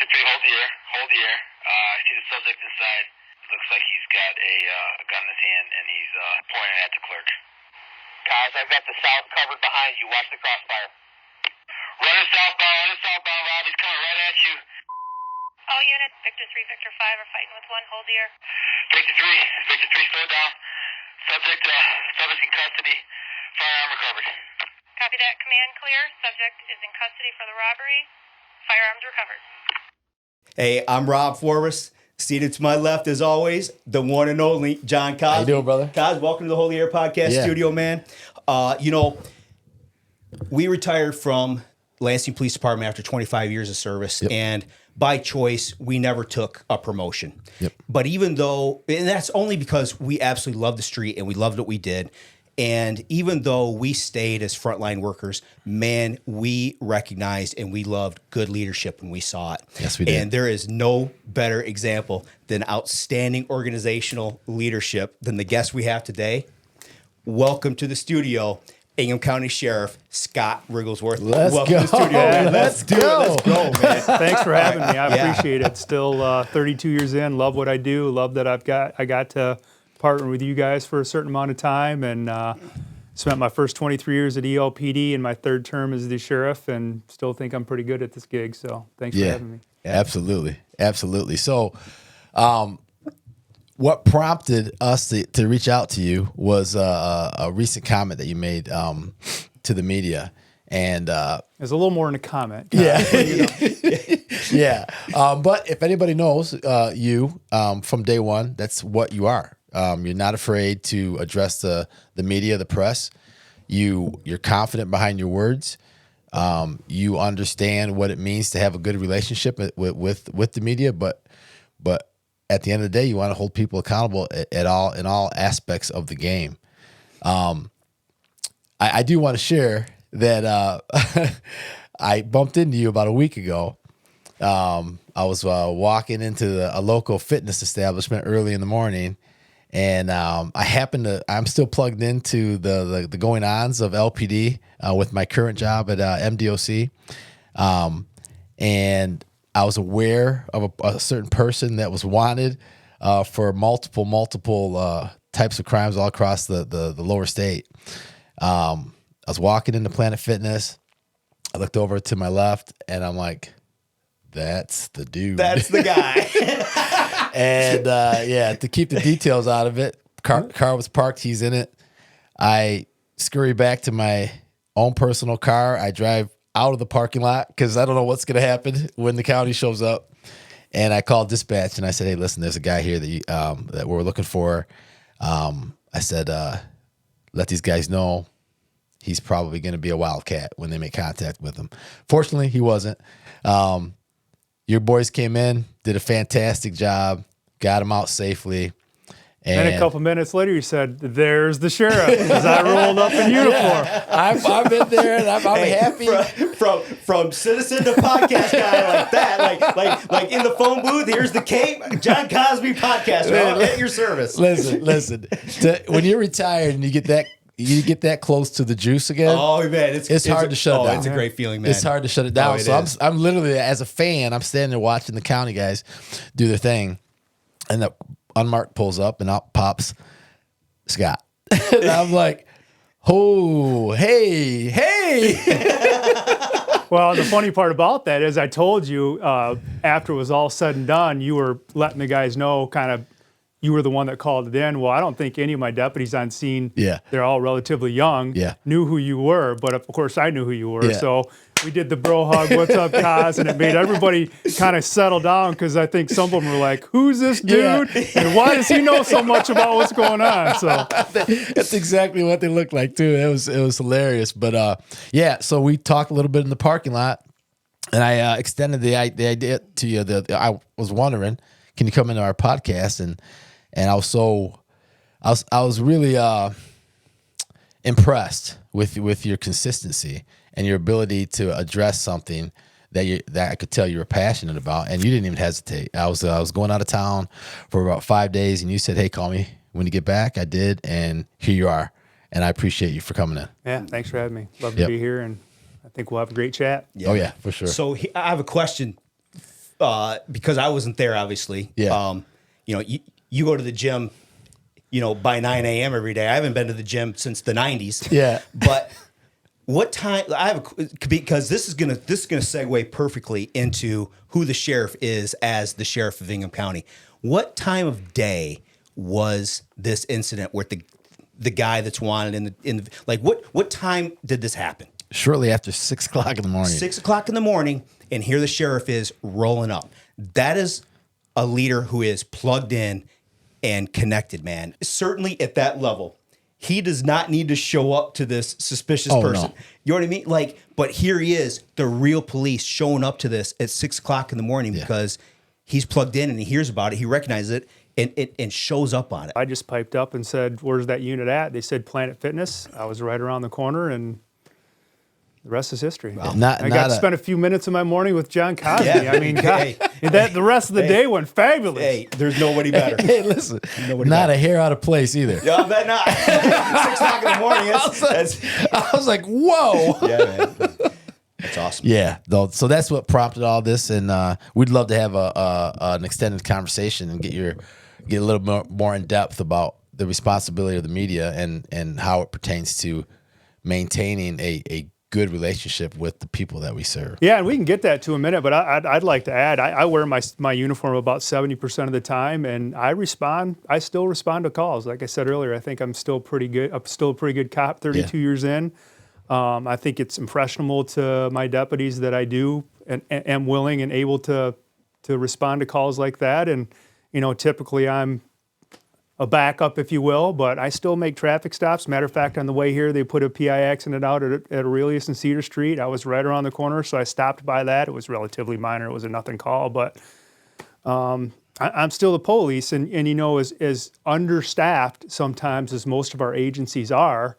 Victor 3, hold the air. I see the subject inside. Looks like he's got a gun in his hand, and he's pointing at the clerk. Coz, I've got the south covered behind you. Watch the crossfire. Running southbound, Rob. He's coming right at you. All units, Victor 3, Victor 5 are fighting with one. Hold the air. Victor 3, slow down. Subject in custody. Firearm recovered. Copy that. Command clear. Subject is in custody for the robbery. Firearms recovered. Hey, I'm Rob Forbis. Seated to my left, as always, the one and only John Cosme. How you doing, brother? Coz, welcome to the Holy Air Podcast Studio, man. We retired from Lansing Police Department after 25 years of service, and by choice, we never took a promotion. But even though, and that's only because we absolutely loved the street and we loved what we did, and even though we stayed as frontline workers, man, we recognized and we loved good leadership when we saw it. Yes, we did. And there is no better example than outstanding organizational leadership than the guest we have today. Welcome to the studio, Ingham County Sheriff Scott Wriggelsworth. Welcome to the studio, man. Let's do it. Let's go, man. Thanks for having me. I appreciate it. Still 32 years in. Love what I do. Love that I got to partner with you guys for a certain amount of time, and spent my first 23 years at ELPD and my third term as the sheriff, and still think I'm pretty good at this gig. So thanks for having me. Absolutely. So, what prompted us to reach out to you was a recent comment that you made to the media, and there's a little more in a comment. But if anybody knows you from day one, that's what you are. You're not afraid to address the media, the press. You're confident behind your words. You understand what it means to have a good relationship with the media, but at the end of the day, you want to hold people accountable in all aspects of the game. I do want to share that I bumped into you about a week ago. I was walking into a local fitness establishment early in the morning, and I'm still plugged into the going-ons of LPD with my current job at MDOC. And I was aware of a certain person that was wanted for multiple types of crimes all across the lower state. I was walking into Planet Fitness. I looked over to my left, and I'm like, that's the dude. That's the guy. And to keep the details out of it, car was parked. He's in it. I scurry back to my own personal car. I drive out of the parking lot because I don't know what's going to happen when the county shows up. And I called dispatch and I said, "Hey, listen, there's a guy here that we're looking for." I said, "Let these guys know he's probably going to be a wildcat when they make contact with him." Fortunately, he wasn't. Your boys came in, did a fantastic job, got him out safely. And a couple minutes later, you said, "There's the sheriff," as I rolled up in uniform. I'm in there, and I'm happy. From citizen to podcast guy like that, like in the phone booth. Here's the cape, John Cosme podcast. At your service. Listen. When you're retired and you get that close to the juice again. Oh man, it's hard to shut it down. It's a great feeling, man. It's hard to shut it down. Oh, so I'm literally, as a fan, I'm standing there watching the county guys do their thing, and the unmarked pulls up, and out pops Scott. And I'm like, "Oh, hey." Well, the funny part about that is I told you after it was all said and done, you were letting the guys know you were the one that called it in. Well, I don't think any of my deputies on scene, they're all relatively young, knew who you were. But of course, I knew who you were. Yeah. So we did the bro hug, "What's up, Coz?" And it made everybody kind of settle down because I think some of them were like, "Who's this dude? And why does he know so much about what's going on?" So that's exactly what they looked like, too. It was hilarious. But so we talked a little bit in the parking lot, and I extended the idea to you. I was wondering, can you come into our podcast? And I was really impressed with your consistency and your ability to address something that I could tell you were passionate about, and you didn't even hesitate. I was going out of town for about 5 days, and you said, "Hey, call me when you get back." I did, and here you are, and I appreciate you for coming in. Yeah, thanks for having me. Love to be here, and I think we'll have a great chat. Yeah. Oh yeah, for sure. So I have a question because I wasn't there, obviously. Yeah. You go to the gym, by 9 a.m. every day. I haven't been to the gym since the 90s. Yeah. But what time? Because this is gonna segue perfectly into who the sheriff is as the sheriff of Ingham County. What time of day was this incident with the guy that's wanted what time did this happen? Shortly after 6 o'clock in the morning. 6 o'clock in the morning, and here the sheriff is rolling up. That is a leader who is plugged in and connected, man. Certainly at that level, he does not need to show up to this suspicious person. No. You know what I mean? But here he is, the real police showing up to this at 6 o'clock in the morning because he's plugged in and he hears about it, he recognizes it, and shows up on it. I just piped up and said, "Where's that unit at?" They said Planet Fitness. I was right around the corner, and the rest is history. Wow. I got to spend a few minutes of my morning with John Cosme. Yeah. I mean, God, the rest of the day went fabulous. Hey, there's nobody better. Hey, listen, not a hair out of place either. Yeah, I bet not. 6 o'clock in the morning. I was like, whoa. Yeah, man. That's awesome. Yeah, so that's what prompted all this, and we'd love to have an extended conversation and get a little more in depth about the responsibility of the media and how it pertains to maintaining a good relationship with the people that we serve. Yeah, and we can get that to a minute, but I'd like to add, I wear my uniform about 70% of the time, and I still respond to calls. Like I said earlier, I think I'm still pretty good. I'm still a pretty good cop 32 years in. I think it's impressionable to my deputies that I do and am willing and able to respond to calls like that. And, typically I'm a backup, if you will, but I still make traffic stops. Matter of fact, on the way here, they put a PI accident out at Aurelius and Cedar Street. I was right around the corner, so I stopped by that. It was relatively minor. It was a nothing call, but I'm still the police, and as understaffed sometimes as most of our agencies are,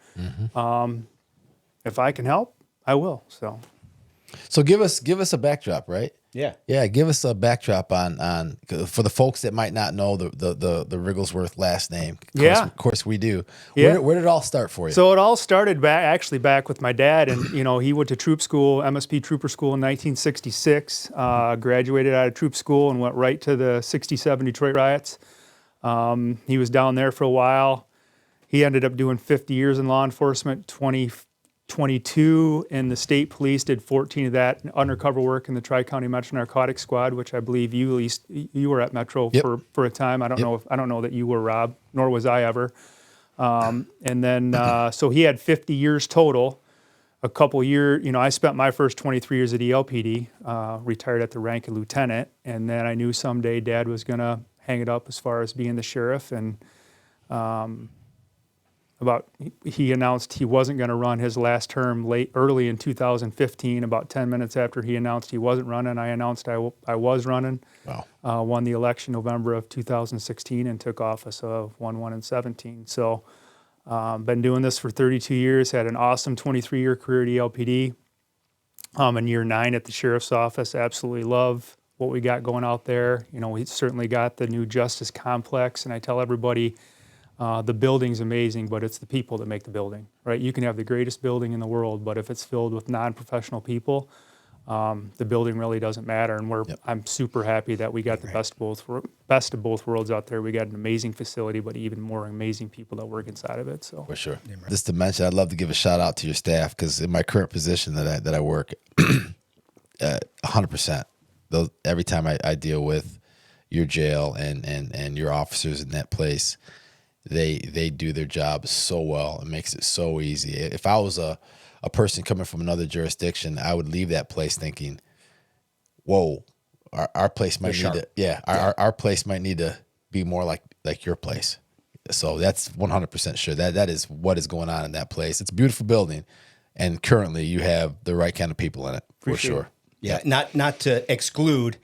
if I can help, I will. So give us a backdrop, right? Yeah. Give us a backdrop on for the folks that might not know the Wrigglesworth last name. Of course we do. Yeah. Where did it all start for you? So it all started back with my dad, and he went to troop school, MSP Trooper School in 1966. Graduated out of troop school and went right to the '67 Detroit riots. He was down there for a while. He ended up doing 50 years in law enforcement, 22 in the state police, did 14 of that undercover work in the Tri-County Metro Narcotics Squad, which I believe you were at Metro for a time. I don't know that you were, Rob, nor was I ever. And then so he had 50 years total. A couple years, I spent my first 23 years at ELPD, retired at the rank of lieutenant, and then I knew someday Dad was going to hang it up as far as being the sheriff, and he announced he wasn't going to run his last term early in 2015. About 10 minutes after he announced he wasn't running, I announced I was running. Wow. Won the election November of 2016 and took office of 1/1/17. So been doing this for 32 years, had an awesome 23-year career at ELPD. In year 9 at the sheriff's office, absolutely love what we got going out there. We certainly got the new Justice Complex, and I tell everybody, the building's amazing, but it's the people that make the building, right? You can have the greatest building in the world, but if it's filled with non-professional people, the building really doesn't matter. And I'm super happy that we got the best of both worlds out there. We got an amazing facility, but even more amazing people that work inside of it. So for sure. Just to mention, I'd love to give a shout out to your staff, because in my current position that I work, 100%. Every time I deal with your jail and your officers in that place, they do their job so well. It makes it so easy. If I was a person coming from another jurisdiction, I would leave that place thinking, whoa, our place might need to, our place might need to be more like your place. So that's 100% sure. That is what is going on in that place. It's a beautiful building, and currently you have the right kind of people in it, for sure. Yeah, not to exclude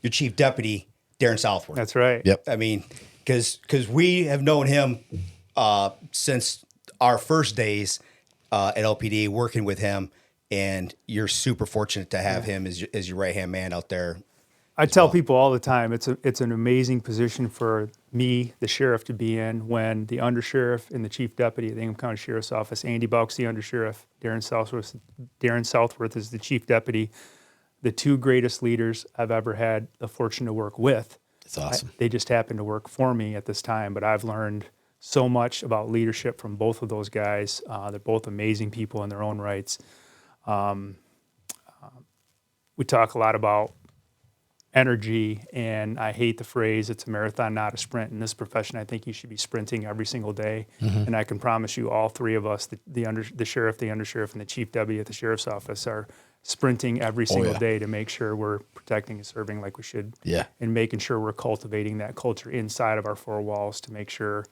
your chief deputy, Darren Southworth. That's right. Yep. I mean, because we have known him since our first days at LPD, working with him, and you're super fortunate to have him as your right-hand man out there. I tell people all the time, it's an amazing position for me, the sheriff, to be in, when the undersheriff and the chief deputy at the Ingham County Sheriff's Office, Andy Bauck's the undersheriff, Darren Southworth is the chief deputy. the two greatest leaders I've ever had the fortune to work with. It's awesome. They just happened to work for me at this time, but I've learned so much about leadership from both of those guys. They're both amazing people in their own rights. We talk a lot about energy, and I hate the phrase, it's a marathon, not a sprint. In this profession, I think you should be sprinting every single day. And I can promise you all three of us, the sheriff, the undersheriff, and the chief deputy at the sheriff's office are sprinting every single day to make sure we're protecting and serving like we should. And making sure we're cultivating that culture inside of our four walls to make sure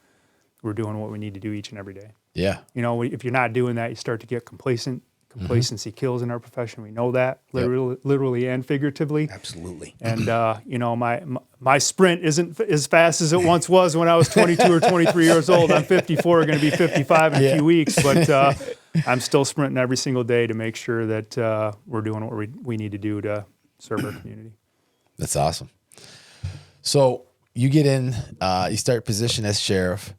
we're doing what we need to do each and every day. You know, if you're not doing that, you start to get complacent. Complacency kills in our profession. We know that, literally and figuratively. Absolutely. And, you know, my sprint isn't as fast as it once was when I was 22 or 23 years old. I'm 54, going to be 55 in a few weeks. But I'm still sprinting every single day to make sure that we're doing what we need to do to serve our community. That's awesome. So you get in, you start position as sheriff.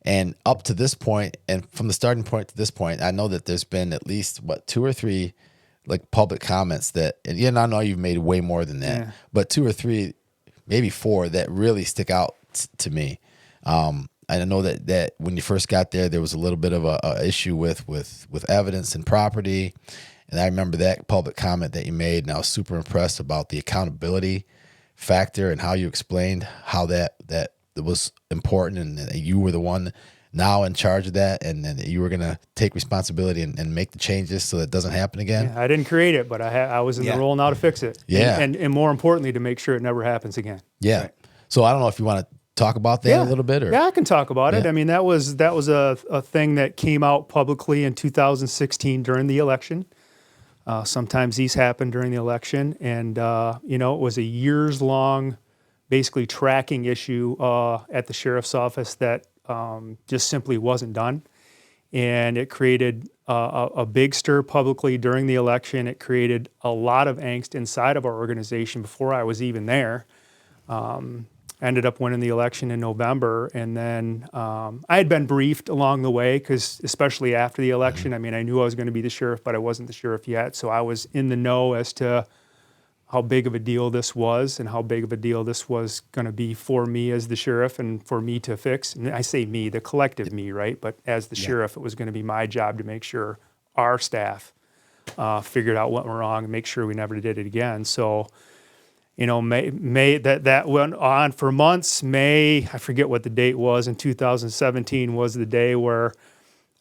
And up to this point, and from the starting point to this point, I know that there's been at least, 2 or 3 like public comments that, and I know you've made way more than that, but 2 or 3, maybe 4 that really stick out to me. I know that when you first got there was a little bit of a issue with evidence and property. And I remember that public comment that you made, and I was super impressed about the accountability factor and how you explained how that was important, and that you were the one now in charge of that, and then you were going to take responsibility and make the changes so that it doesn't happen again. I didn't create it, but I was in the role now to fix it. And more importantly, to make sure it never happens again. So I don't know if you want to talk about that a little bit, or I can talk about it. I mean, that was a thing that came out publicly in 2016 during the election. Sometimes these happen during the election, and you know, it was a years-long, basically tracking issue at the sheriff's office that just simply wasn't done. And it created a big stir publicly during the election. It created a lot of angst inside of our organization before I was even there. Ended up winning the election in November. And then I had been briefed along the way, because especially after the election, I mean, I knew I was going to be the sheriff, but I wasn't the sheriff yet. So I was in the know as to how big of a deal this was, and how big of a deal this was going to be for me as the sheriff, and for me to fix. And I say me, the collective me, right? But as the sheriff, it was going to be my job to make sure our staff figured out what went wrong and make sure we never did it again. So, you know, May that went on for months. May, I forget what the date was, in 2017 was the day where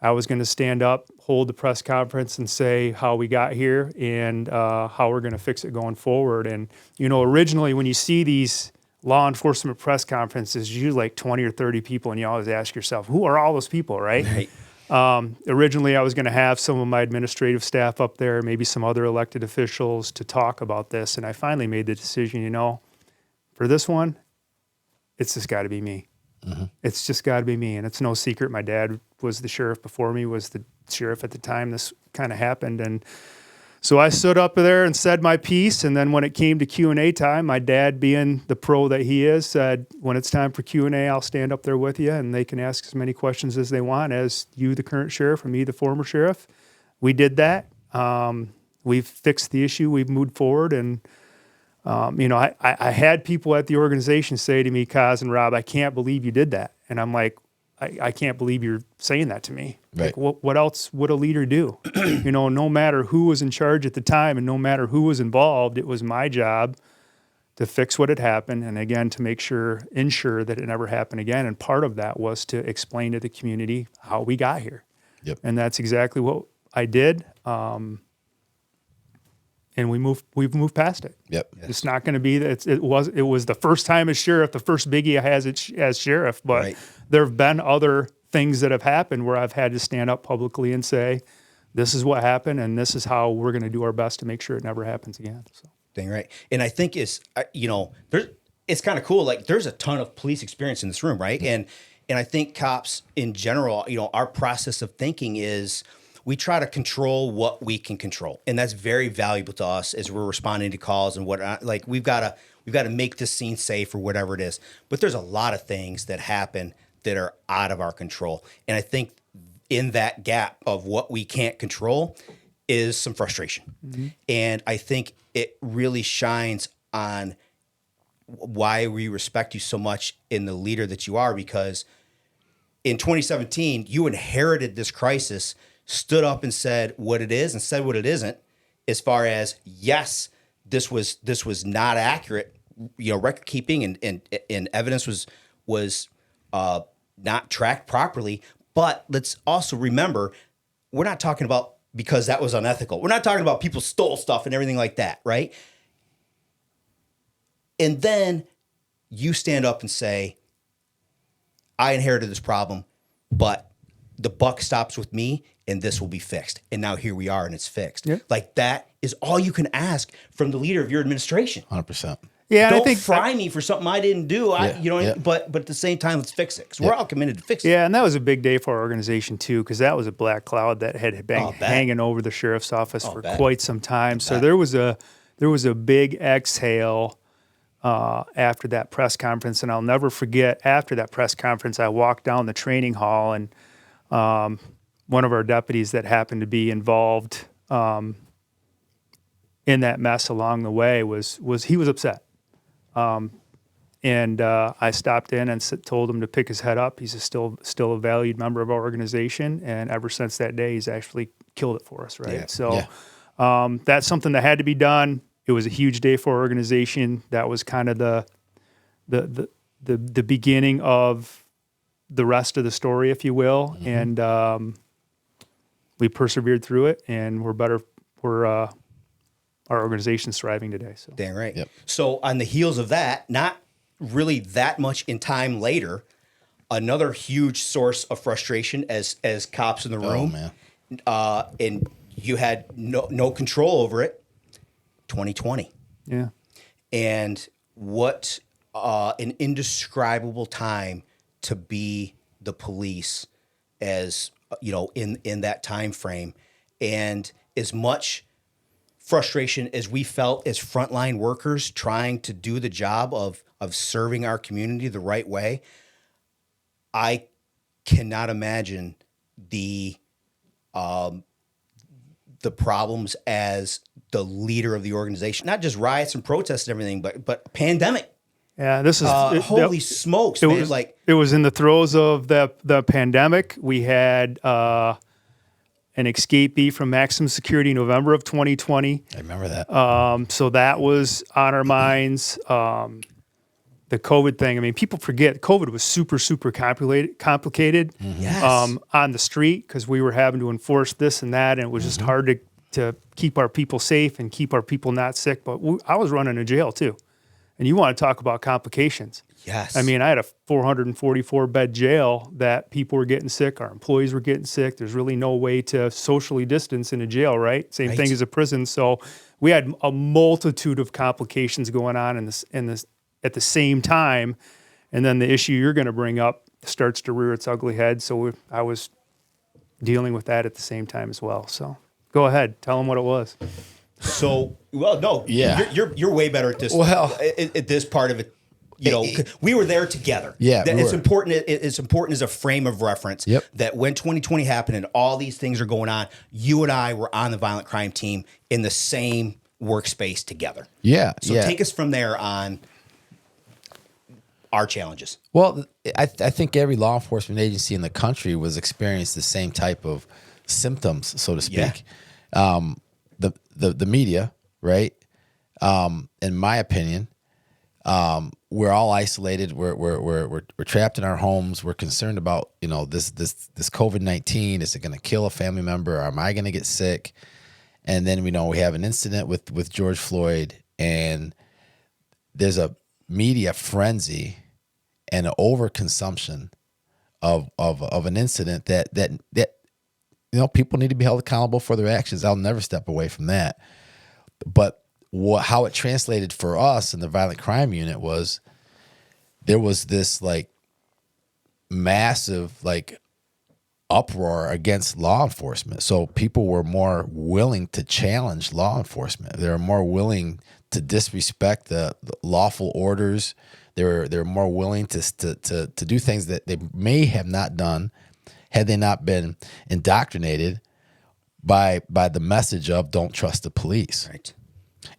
I was going to stand up, hold the press conference, and say how we got here and how we're going to fix it going forward. And, you know, originally when you see these law enforcement press conferences, usually like 20 or 30 people, and you always ask yourself, who are all those people, right? Originally, I was going to have some of my administrative staff up there, maybe some other elected officials, to talk about this. And I finally made the decision, you know, for this one, it's just got to be me. It's just got to be me. And it's no secret, my dad was the sheriff before me, was the sheriff at the time this kind of happened. And so I stood up there and said my piece. And then when it came to Q&A time, my dad, being the pro that he is, said, when it's time for Q&A, I'll stand up there with you, and they can ask as many questions as they want, as you, the current sheriff, and me, the former sheriff. We did that. We've fixed the issue. We've moved forward. And you know, I had people at the organization say to me, Coz and Rob, I can't believe you did that. And I'm like, I can't believe you're saying that to me. Like, what else would a leader do? You know, no matter who was in charge at the time, and no matter who was involved, it was my job to fix what had happened, and again, to ensure that it never happened again. And part of that was to explain to the community how we got here. And that's exactly what I did. And we've moved past it. It's not going to be that it was the first time as sheriff, the first biggie I had as sheriff, but there have been other things that have happened where I've had to stand up publicly and say, this is what happened, and this is how we're going to do our best to make sure it never happens again. So. Dang right. And I think it's kind of cool. Like, there's a ton of police experience in this room, right? And I think cops in general, you know, our process of thinking is, we try to control what we can control, and that's very valuable to us as we're responding to calls and whatnot. Like, we've got to make this scene safe or whatever it is. But there's a lot of things that happen that are out of our control, and I think in that gap of what we can't control, is some frustration. And I think it really shines on why we respect you so much in the leader that you are, because in 2017, you inherited this crisis, stood up and said what it is and said what it isn't, as far as, yes, this was not accurate. Record keeping and evidence was not tracked properly. But let's also remember, we're not talking about because that was unethical. We're not talking about people stole stuff and everything like that, right? And then you stand up and say, I inherited this problem, but the buck stops with me and this will be fixed. And now here we are and it's fixed. Yeah. Like, that is all you can ask from the leader of your administration. 100%. Yeah, Don't I think fry me for something I didn't do. But at the same time, let's fix it, because we're all committed to fix it. Yeah, and that was a big day for our organization too, because that was a black cloud that had been hanging over the sheriff's office for quite some time. So there was a big exhale after that press conference, and I'll never forget. After that press conference, I walked down the training hall, and one of our deputies that happened to be involved in that mess along the way was upset. And I stopped in and told him to pick his head up. He's still a valued member of our organization, and ever since that day, he's actually killed it for us, right? Yeah. So that's something that had to be done. It was a huge day for our organization. That was kind of the beginning of the rest of the story, if you will, and we persevered through it, and we're better. Our organization's thriving today. So dang right. Yep. So on the heels of that, not really that much in time later, another huge source of frustration as cops in the room, and you had no control over it. 2020. Yeah. And what an indescribable time to be the police, as in that time frame, and as much frustration as we felt as frontline workers trying to do the job of serving our community the right way. I cannot imagine the problems as the leader of the organization. Not just riots and protests and everything, but pandemic. Yeah, this is holy smokes, man! It was in the throes of the pandemic. We had an escapee from maximum security in November of 2020. I remember that. So that was on our minds. The COVID thing, I mean, people forget COVID was super, super complicated Yes. On the street, because we were having to enforce this and that, and it was just hard to keep our people safe and keep our people not sick. But I was running a jail too. And you want to talk about complications. Yes. I mean, I had a 444-bed jail that people were getting sick. Our employees were getting sick. There's really no way to socially distance in a jail, right? Same thing as a prison. So we had a multitude of complications going on at the same time. And then the issue you're going to bring up starts to rear its ugly head. So I was dealing with that at the same time as well. So go ahead. Tell them what it was. So, well, no, yeah, you're way better at this. Well, at this part of it, we were there together. Yeah, it's important. It's important as a frame of reference. Yep. That when 2020 happened and all these things are going on, you and I were on the violent crime team in the same workspace together. Yeah. So take us from there on our challenges. Well, I think every law enforcement agency in the country was experiencing the same type of symptoms, so to speak. Yeah. The media, right? In my opinion, we're all isolated. We're trapped in our homes. We're concerned about this COVID-19. Is it going to kill a family member? Or am I going to get sick? And then we have an incident with George Floyd, and there's a media frenzy and an overconsumption of an incident that people need to be held accountable for their actions. I'll never step away from that. But how it translated for us in the violent crime unit was there was this massive uproar against law enforcement. So people were more willing to challenge law enforcement. They were more willing to disrespect the lawful orders. They're more willing to do things that they may have not done had they not been indoctrinated by the message of don't trust the police. Right.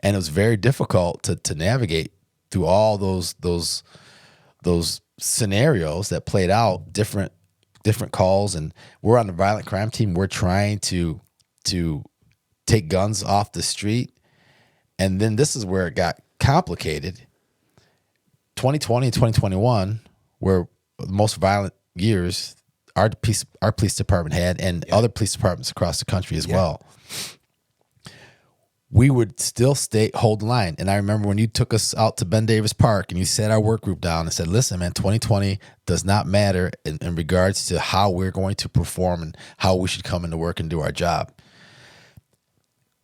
And it was very difficult to navigate through all those scenarios that played out, different calls. And we're on the violent crime team. We're trying to take guns off the street. And then this is where it got complicated. 2020 and 2021 were the most violent years our police department had, and other police departments across the country as well. We would still hold the line. And I remember when you took us out to Ben Davis Park and you sat our work group down and said, listen, man, 2020 does not matter in regards to how we're going to perform and how we should come into work and do our job.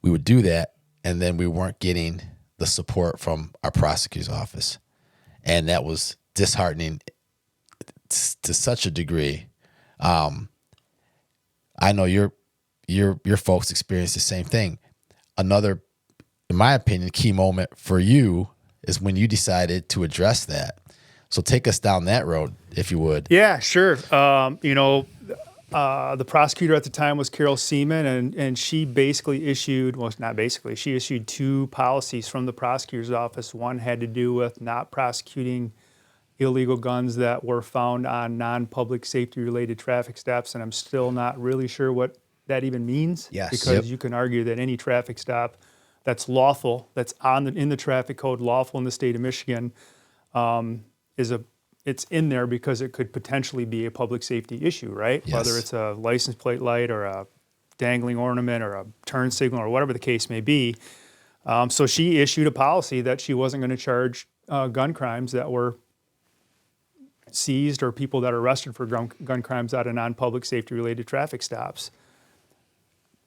We would do that, and then we weren't getting the support from our prosecutor's office. And that was disheartening to such a degree. I know your folks experienced the same thing. Another, in my opinion, key moment for you is when you decided to address that. So take us down that road, if you would. Yeah, sure. The prosecutor at the time was Carol Seaman, and she basically issued, well, not basically, she issued 2 policies from the prosecutor's office. One had to do with not prosecuting illegal guns that were found on non-public safety-related traffic stops, and I'm still not really sure what that even means. Yes. Because you can argue that any traffic stop that's lawful, that's in the traffic code, lawful in the state of Michigan, it's in there because it could potentially be a public safety issue, right? Yes. Whether it's a license plate light or a dangling ornament or a turn signal or whatever the case may be. So she issued a policy that she wasn't going to charge gun crimes that were seized or people that are arrested for gun crimes out of non-public safety-related traffic stops.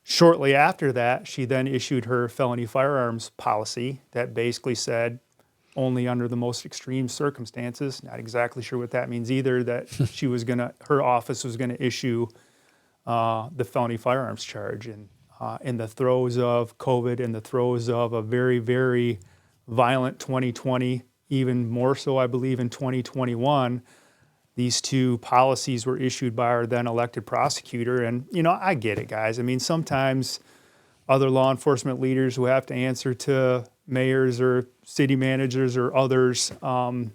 Shortly after that, she then issued her felony firearms policy that basically said only under the most extreme circumstances, not exactly sure what that means either, that her office was gonna issue the felony firearms charge. And in the throes of COVID, in the throes of a very, very violent 2020, even more so, I believe, in 2021, these 2 policies were issued by our then elected prosecutor. And, I get it, guys. I mean, sometimes other law enforcement leaders who have to answer to mayors or city managers or others, aren't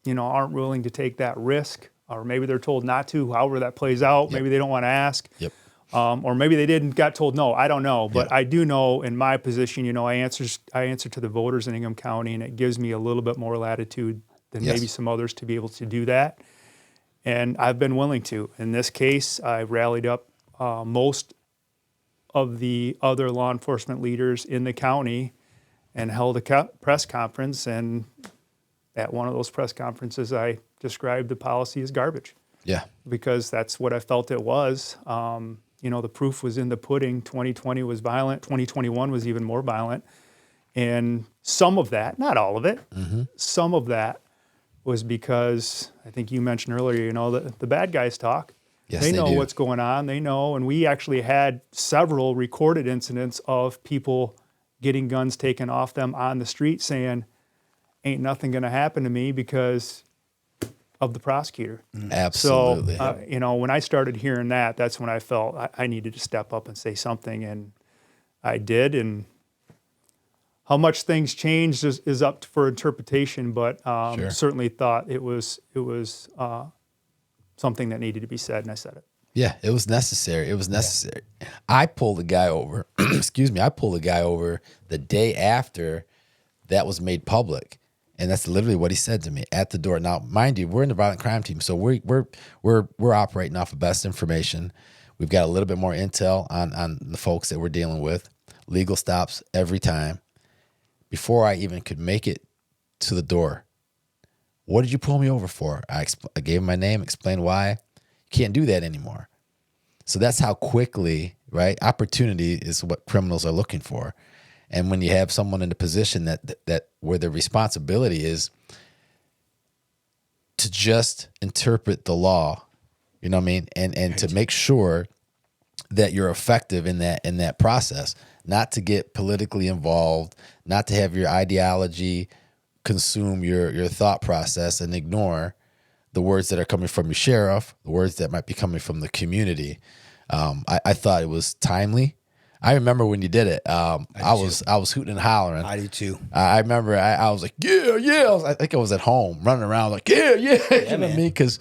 willing to take that risk, or maybe they're told not to, however that plays out. Yep. Maybe they don't want to ask. Yep. Or maybe they got told no. I don't know. But I do know in my position, I answer to the voters in Ingham County, and it gives me a little bit more latitude than maybe some others to be able to do that. And I've been willing to. In this case, I rallied up most of the other law enforcement leaders in the county and held a press conference. And at one of those press conferences, I described the policy as garbage. Yeah. Because that's what I felt it was. The proof was in the pudding. 2020 was violent. 2021 was even more violent. And some of that, not all of it, some of that was because, I think you mentioned earlier, the bad guys talk. Yes, they know do. what's going on. They know. And we actually had several recorded incidents of people getting guns taken off them on the street saying, ain't nothing going to happen to me because of the prosecutor. Absolutely. So, when I started hearing that, that's when I felt I needed to step up and say something. And I did. And how much things changed is up for interpretation, but certainly thought it was something that needed to be said, and I said it. Yeah, it was necessary. It was necessary. Yeah. I pulled a guy over. I pulled a guy over the day after that was made public, and that's literally what he said to me at the door. Now, mind you, we're in the violent crime team, so we're operating off of best information. We've got a little bit more intel on the folks that we're dealing with. Legal stops every time. Before I even could make it to the door, what did you pull me over for? I gave him my name, explained why. You can't do that anymore. So that's how quickly, right? Opportunity is what criminals are looking for. And when you have someone in a position that where the responsibility is to just interpret the law, you know what I mean? And to make sure that you're effective in that process, not to get politically involved, not to have your ideology consume your thought process and ignore the words that are coming from your sheriff, the words that might be coming from the community. I thought it was timely. I remember when you did it. I was hooting and hollering. I do too. I remember I was like, yeah. I think I was at home running around like, yeah. You know what I mean? Because,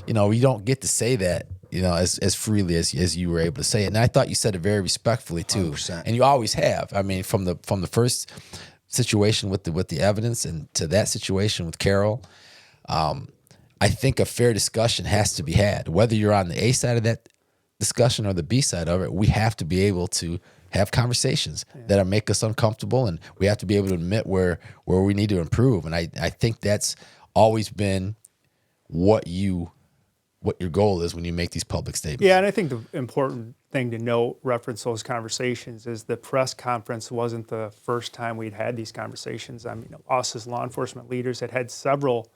you don't get to say that, as freely as you were able to say it. And I thought you said it very respectfully too. 100%. And you always have. I mean, from the first situation with the evidence and to that situation with Carol, I think a fair discussion has to be had. Whether you're on the A side of that discussion or the B side of it, we have to be able to have conversations that make us uncomfortable, and we have to be able to admit where we need to improve. And I think that's always been what your goal is when you make these public statements. Yeah, and I think the important thing to note, reference those conversations, is the press conference wasn't the first time we'd had these conversations. I mean, us as law enforcement leaders had several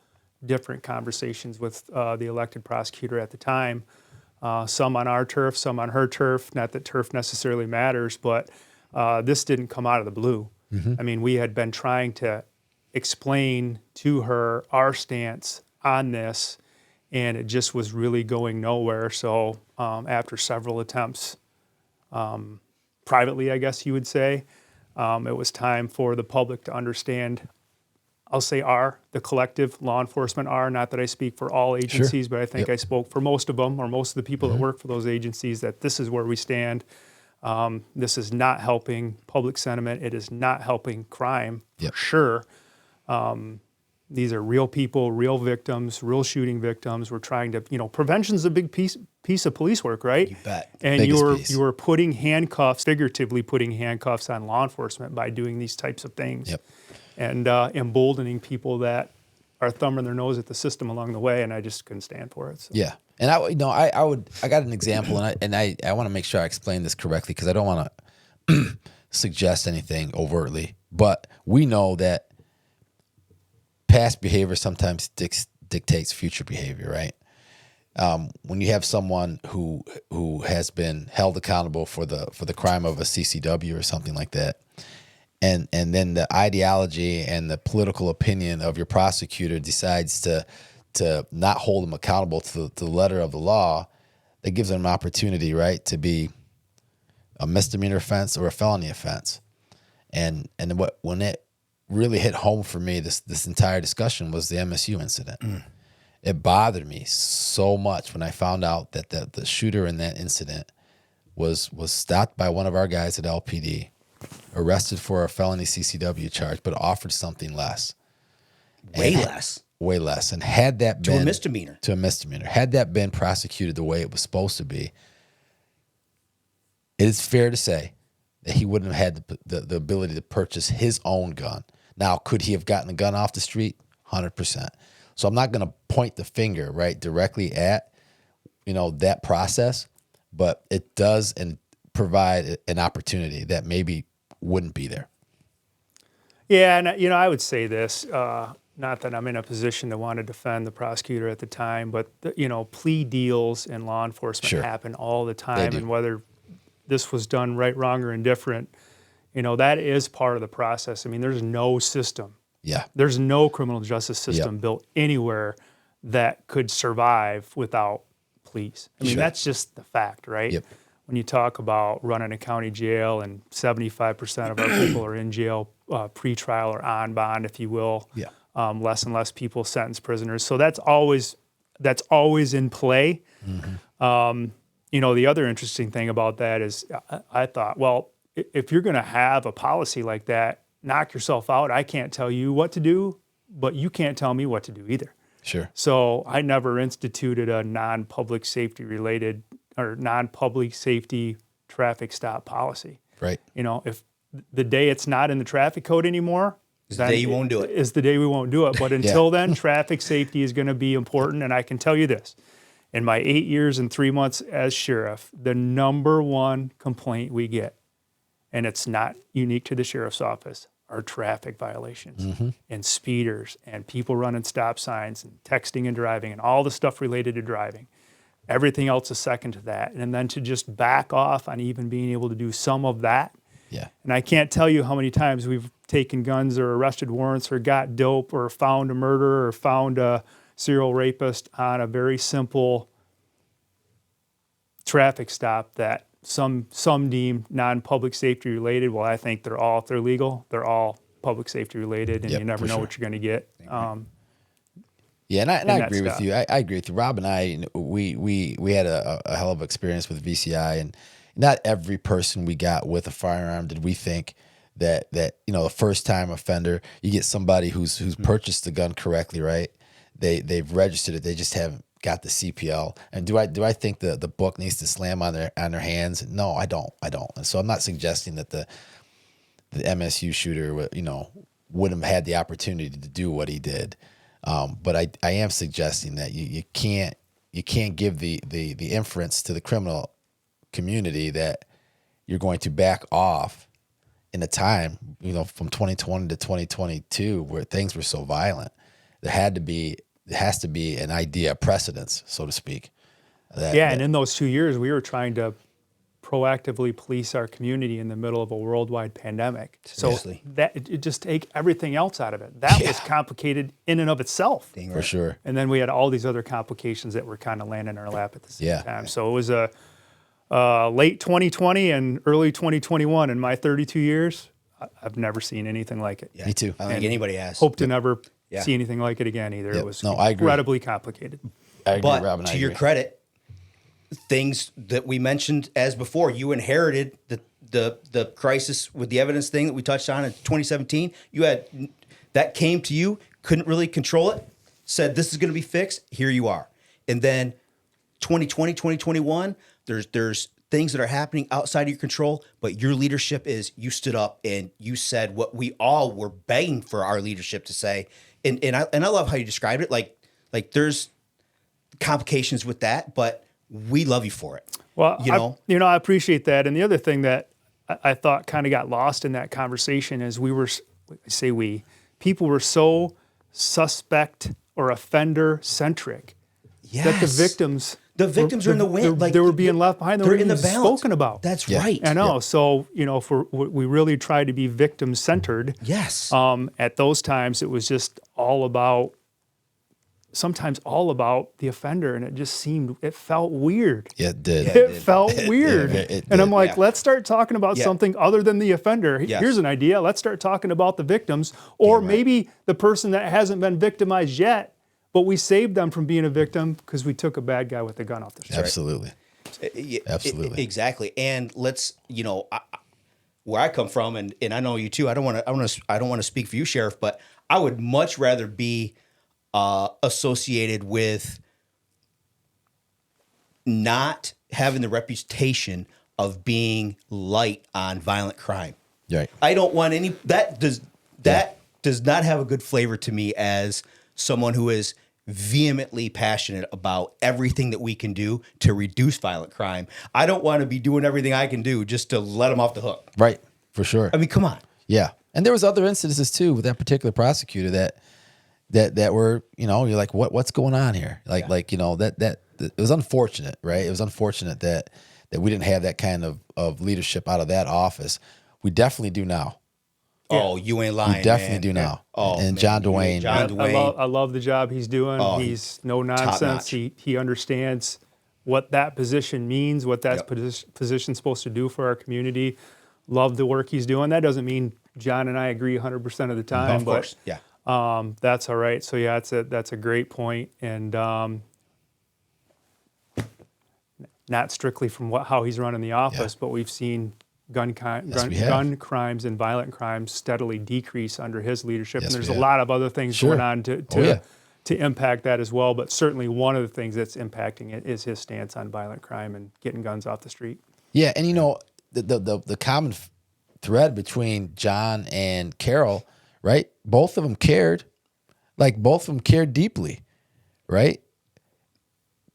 different conversations with the elected prosecutor at the time, some on our turf, some on her turf. Not that turf necessarily matters, but this didn't come out of the blue. Mm-hmm. I mean, we had been trying to explain to her our stance on this, and it just was really going nowhere. So after several attempts, privately, I guess you would say, it was time for the public to understand. I'll say the collective law enforcement not that I speak for all agencies, but I think I spoke for most of them, or most of the people that work for those agencies, that this is where we stand. This is not helping public sentiment. It is not helping crime, for sure. These are real people, real victims, real shooting victims. We're trying to, prevention's a big piece of police work, right? You bet. And you were putting handcuffs, figuratively putting handcuffs on law enforcement by doing these types of things. Yep. And emboldening people that are thumbing their nose at the system along the way, and I just couldn't stand for it. So. Yeah, and I got an example, and I want to make sure I explain this correctly, because I don't want to suggest anything overtly, but we know that past behavior sometimes dictates future behavior, right? When you have someone who has been held accountable for the crime of a CCW or something like that, and then the ideology and the political opinion of your prosecutor decides to not hold them accountable to the letter of the law, that gives them an opportunity, right, to be a misdemeanor offense or a felony offense. And when it really hit home for me, this entire discussion, was the MSU incident. It bothered me so much when I found out that the shooter in that incident was stopped by one of our guys at LPD, arrested for a felony CCW charge, but offered something less. Way less. And had that been... To a misdemeanor. Had that been prosecuted the way it was supposed to be, it is fair to say that he wouldn't have had the ability to purchase his own gun. Now, could he have gotten a gun off the street? 100%. So I'm not going to point the finger, right, directly at, that process, but it does provide an opportunity that maybe wouldn't be there. Yeah, and I would say this, not that I'm in a position to want to defend the prosecutor at the time, but plea deals in law enforcement happen all the time, and whether this was done right, wrong, or indifferent, that is part of the process. I mean, there's no system. Yeah. There's no criminal justice system built anywhere that could survive without pleas. I mean, that's just the fact, right? Yep. When you talk about running a county jail and 75% of our people are in jail pre-trial or on bond, if you will. Yeah. Less and less people sentence prisoners. So that's always in play. Mm-hmm. The other interesting thing about that is I thought, well, if you're going to have a policy like that, knock yourself out. I can't tell you what to do, but you can't tell me what to do either. Sure. So I never instituted a non-public safety related or non-public safety traffic stop policy. Right. If the day it's not in the traffic code anymore, is the day you won't do it. Is the day we won't do it. But until then, traffic safety is going to be important. And I can tell you this, in my 8 years and 3 months as sheriff, the number one complaint we get, and it's not unique to the sheriff's office, are traffic violations and speeders and people running stop signs and texting and driving and all the stuff related to driving. Everything else is second to that. And then to just back off on even being able to do some of that. Yeah. And I can't tell you how many times we've taken guns or arrested warrants or got dope or found a murderer or found a serial rapist on a very simple traffic stop that some deem non-public safety related. Well, I think if they're legal, they're all public safety related, and you never know what you're going to get. Yeah, and I agree with you. I agree with you. Rob and I, we had a hell of experience with VCI, and not every person we got with a firearm did we think that the first time offender, you get somebody who's purchased the gun correctly, right? They've registered it, they just haven't got the CPL. And do I think the book needs to slam on their hands? No, I don't. And so I'm not suggesting that the MSU shooter wouldn't have had the opportunity to do what he did. But I am suggesting that you can't give the inference to the criminal community that you're going to back off in a time, from 2020 to 2022 where things were so violent. There has to be an idea of precedence, so to speak. And in those 2 years, we were trying to proactively police our community in the middle of a worldwide pandemic. So it just take everything else out of it. That was complicated in and of itself. For sure. And then we had all these other complications that were kind of landing in our lap at the same time. So it was a late 2020 and early 2021. In my 32 years, I've never seen anything like it. Yeah. Me too. I don't think anybody has. Hope to never see anything like it again either. It was incredibly complicated. I agree, but Robin, to your credit, things that we mentioned as before, you inherited the crisis with the evidence thing that we touched on in 2017. You had that came to you, couldn't really control it, said this is going to be fixed. Here you are. And then 2020, 2021, there's things that are happening outside of your control, but your leadership is you stood up and you said what we all were begging for our leadership to say. And I love how you described it. Like there's complications with that, but we love you for it. Well, I appreciate that. And the other thing that I thought kind of got lost in that conversation is people were so suspect or offender centric that the victims are in the wind. They were being left behind. They were in the balance. Spoken about. That's right. I know. Yeah. So, we really tried to be victim centered. Yes. At those times, it was just sometimes all about the offender, and it felt weird. Yeah, it did. It felt weird. And I'm like, let's start talking about Yeah. something other than the offender. Yes. Here's an idea. Let's start talking about the victims, or maybe the person that hasn't been victimized yet, but we saved them from being a victim because we took a bad guy with a gun off the street. Absolutely. Absolutely. Exactly. And let's, where I come from, and I know you too. I don't want to speak for you, Sheriff, but I would much rather be associated with not having the reputation of being light on violent crime. Right. I don't want any that does not have a good flavor to me as someone who is vehemently passionate about everything that we can do to reduce violent crime. I don't want to be doing everything I can do just to let them off the hook. Right. For sure. I mean, come on. Yeah. And there was other incidences too with that particular prosecutor that were, you're like, what's going on here? That it was unfortunate, right? It was unfortunate that we didn't have that kind of leadership out of that office. We definitely do now. Oh, you ain't lying. We definitely man. do now. Oh, and man. John Dwayne. I love the job he's doing. He's no nonsense. He understands what that position means, what that position's supposed to do for our community. Love the work he's doing. That doesn't mean John and I agree 100% of the time. Of course, yeah. That's all right. So yeah, that's a great point, and not strictly from how he's running the office, but we've seen gun crimes and violent crimes steadily decrease under his leadership, and there's a lot of other things going on to impact that as well. But certainly one of the things that's impacting it is his stance on violent crime and getting guns off the street. Yeah, and the common thread between John and Carol, right? Both of them cared. Both of them cared deeply, right?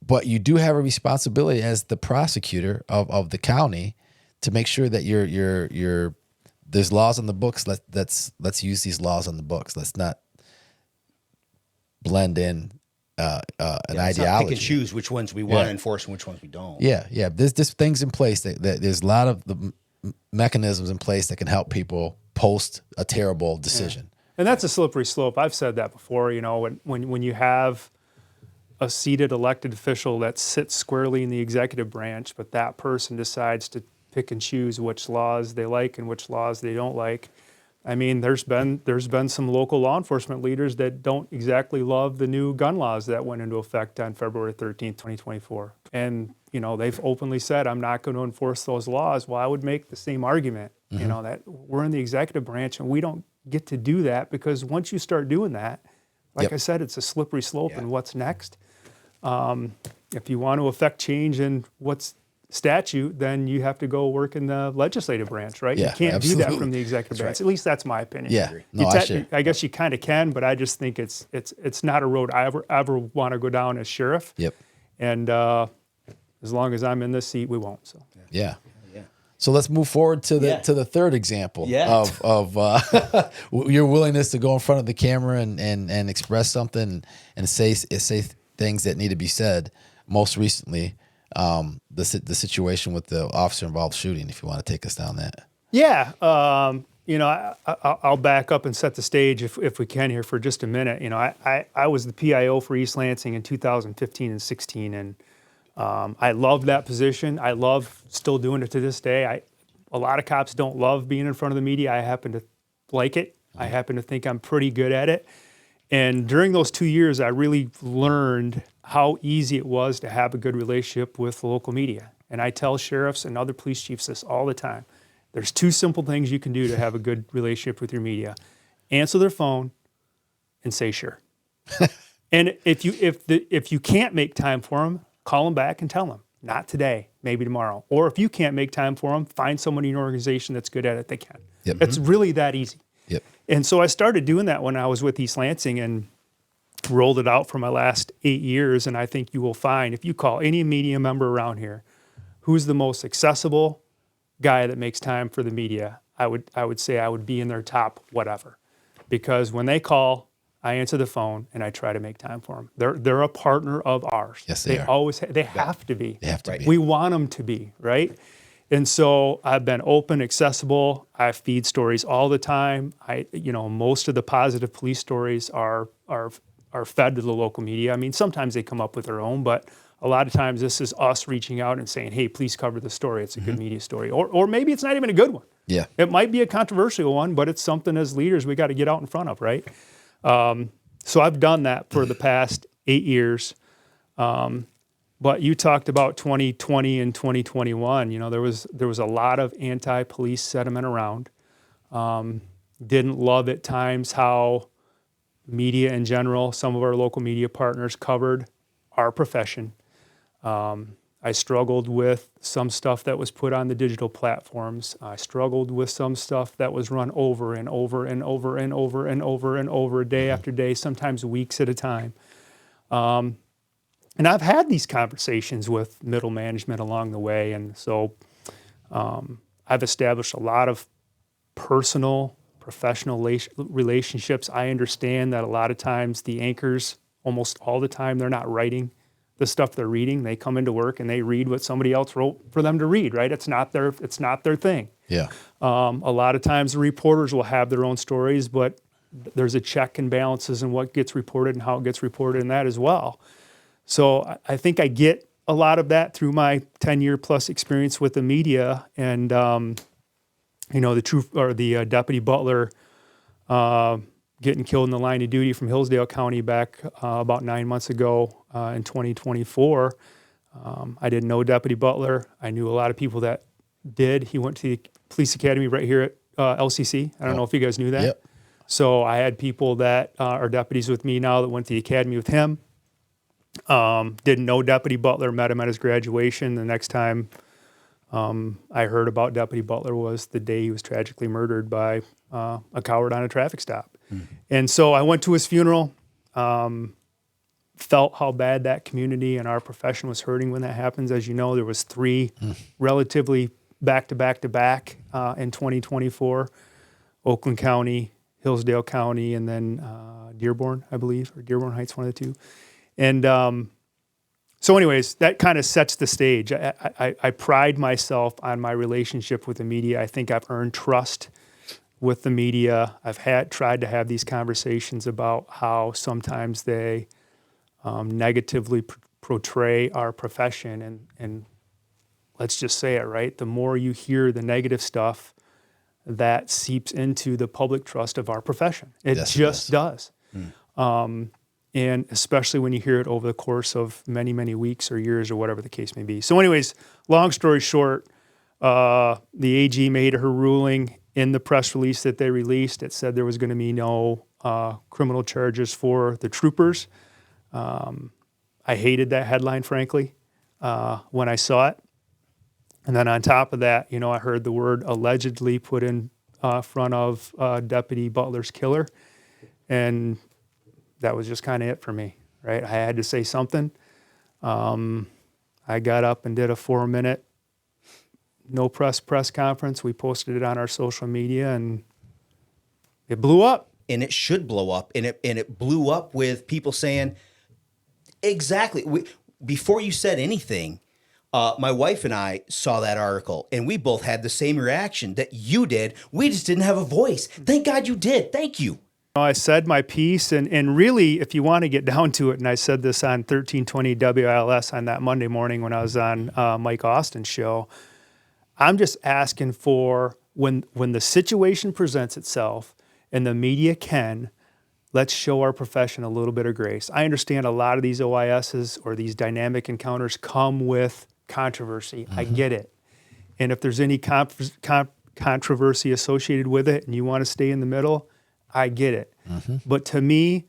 But you do have a responsibility as the prosecutor of the county to make sure that you're there's laws on the books. Let's use these laws on the books. Let's not blend in an ideology. Pick and choose which ones we want to enforce and which ones we don't. Yeah. There's things in place that there's a lot of the mechanisms in place that can help people post a terrible decision. And that's a slippery slope. I've said that before. When you have a seated elected official that sits squarely in the executive branch, but that person decides to pick and choose which laws they like and which laws they don't like. I mean, there's been some local law enforcement leaders that don't exactly love the new gun laws that went into effect on February 13th, 2024. And, they've openly said, I'm not going to enforce those laws. Well, I would make the same argument, that we're in the executive branch and we don't get to do that, because once you start doing that, like I said, it's a slippery slope. And what's next? If you want to affect change in what's statute, then you have to go work in the legislative branch, right? Yeah, you can't absolutely. do that from the executive branch. Right. At least that's my opinion. Yeah, no, I guess you kind of can, but I just think it's not a road I ever want to go down as sheriff. Yep. And as long as I'm in this seat, we won't. So yeah. So let's move forward to the third example of your willingness to go in front of the camera and express something and say things that need to be said. Most recently, the situation with the officer-involved shooting. If you want to take us down that. Yeah, I'll back up and set the stage if we can here for just a minute. I was the PIO for East Lansing in 2015 and 16, and I loved that position. I love still doing it to this day. A lot of cops don't love being in front of the media. I happen to like it. I happen to think I'm pretty good at it. And during those 2 years, I really learned how easy it was to have a good relationship with the local media. And I tell sheriffs and other police chiefs this all the time. There's two simple things you can do to have a good relationship with your media. Answer their phone and say sure. And if you can't make time for them, call them back and tell them, not today, maybe tomorrow. Or if you can't make time for them, find someone in your organization that's good at it, they can. Yep. It's really that easy. Yep. And so I started doing that when I was with East Lansing and rolled it out for my last 8 years. And I think you will find, if you call any media member around here, who's the most accessible guy that makes time for the media, I would say I would be in their top whatever. Because when they call, I answer the phone and I try to make time for them. They're a partner of ours. Yes, they are. Always they have to be. They have to be. We want them to be, right? And so I've been open, accessible. I feed stories all the time. Most of the positive police stories are fed to the local media. I mean, sometimes they come up with their own, but a lot of times this is us reaching out and saying, hey, please cover the story. It's a good media story. Or maybe it's not even a good one. Yeah. It might be a controversial one, but it's something as leaders we got to get out in front of, right? So I've done that for the past 8 years. But you talked about 2020 and 2021. There was a lot of anti-police sentiment around. Didn't love at times how media in general, some of our local media partners covered our profession. I struggled with some stuff that was put on the digital platforms. I struggled with some stuff that was run over and over and over and over and over and over, day after day, sometimes weeks at a time. And I've had these conversations with middle management along the way. And so I've established a lot of personal, professional relationships. I understand that a lot of times the anchors, almost all the time, they're not writing the stuff they're reading. They come into work and they read what somebody else wrote for them to read, right? It's not their thing. Yeah. A lot of times the reporters will have their own stories, but there's a check and balances in what gets reported and how it gets reported in that as well. So I think I get a lot of that through my 10-year plus experience with the media. And, the Deputy Butler getting killed in the line of duty from Hillsdale County back about 9 months ago in 2024. I didn't know Deputy Butler. I knew a lot of people that did. He went to the police academy right here at LCC. I don't know if you guys knew that. Yep. So I had people that are deputies with me now that went to the academy with him. Didn't know Deputy Butler, met him at his graduation. The next time I heard about Deputy Butler was the day he was tragically murdered by a coward on a traffic stop. And so I went to his funeral, felt how bad that community and our profession was hurting when that happens. As you know, there was 3 relatively back-to-back in 2024, Oakland County, Hillsdale County, and then Dearborn, I believe, or Dearborn Heights, one of the two. And so anyways, that kind of sets the stage. I pride myself on my relationship with the media. I think I've earned trust with the media. I've tried to have these conversations about how sometimes they negatively portray our profession. And let's just say it, right? The more you hear the negative stuff, that seeps into the public trust of our profession. It just does. And especially when you hear it over the course of many, many weeks or years or whatever the case may be. So anyways, long story short, the AG made her ruling in the press release that they released. It said there was going to be no criminal charges for the troopers. I hated that headline, frankly, when I saw it. And then on top of that, I heard the word allegedly put in front of Deputy Butler's killer. And that was just kind of it for me, right? I had to say something. I got up and did a 4-minute no press conference. We posted it on our social media, and it blew up. And it should blow up. And it blew up with people saying, exactly. Before you said anything, my wife and I saw that article, and we both had the same reaction that you did. We just didn't have a voice. Thank God you did. Thank you. I said my piece, and really, if you want to get down to it, and I said this on 1320 WILS on that Monday morning when I was on Mike Austin's show, I'm just asking for when the situation presents itself and the media can, let's show our profession a little bit of grace. I understand a lot of these OISs or these dynamic encounters come with controversy. I get it. And if there's any controversy associated with it and you want to stay in the middle, I get it. But to me,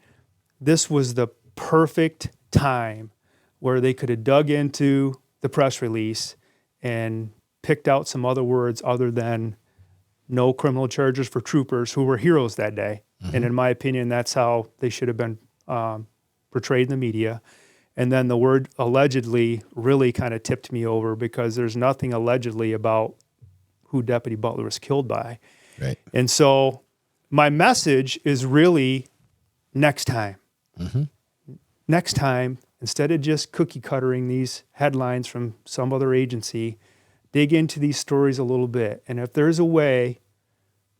this was the perfect time where they could have dug into the press release and picked out some other words other than no criminal charges for troopers who were heroes that day. And in my opinion, that's how they should have been portrayed in the media. And then the word allegedly really kind of tipped me over because there's nothing allegedly about who Deputy Butler was killed by. Right. And so my message is really next time. Next time, instead of just cookie cuttering these headlines from some other agency, dig into these stories a little bit. And if there's a way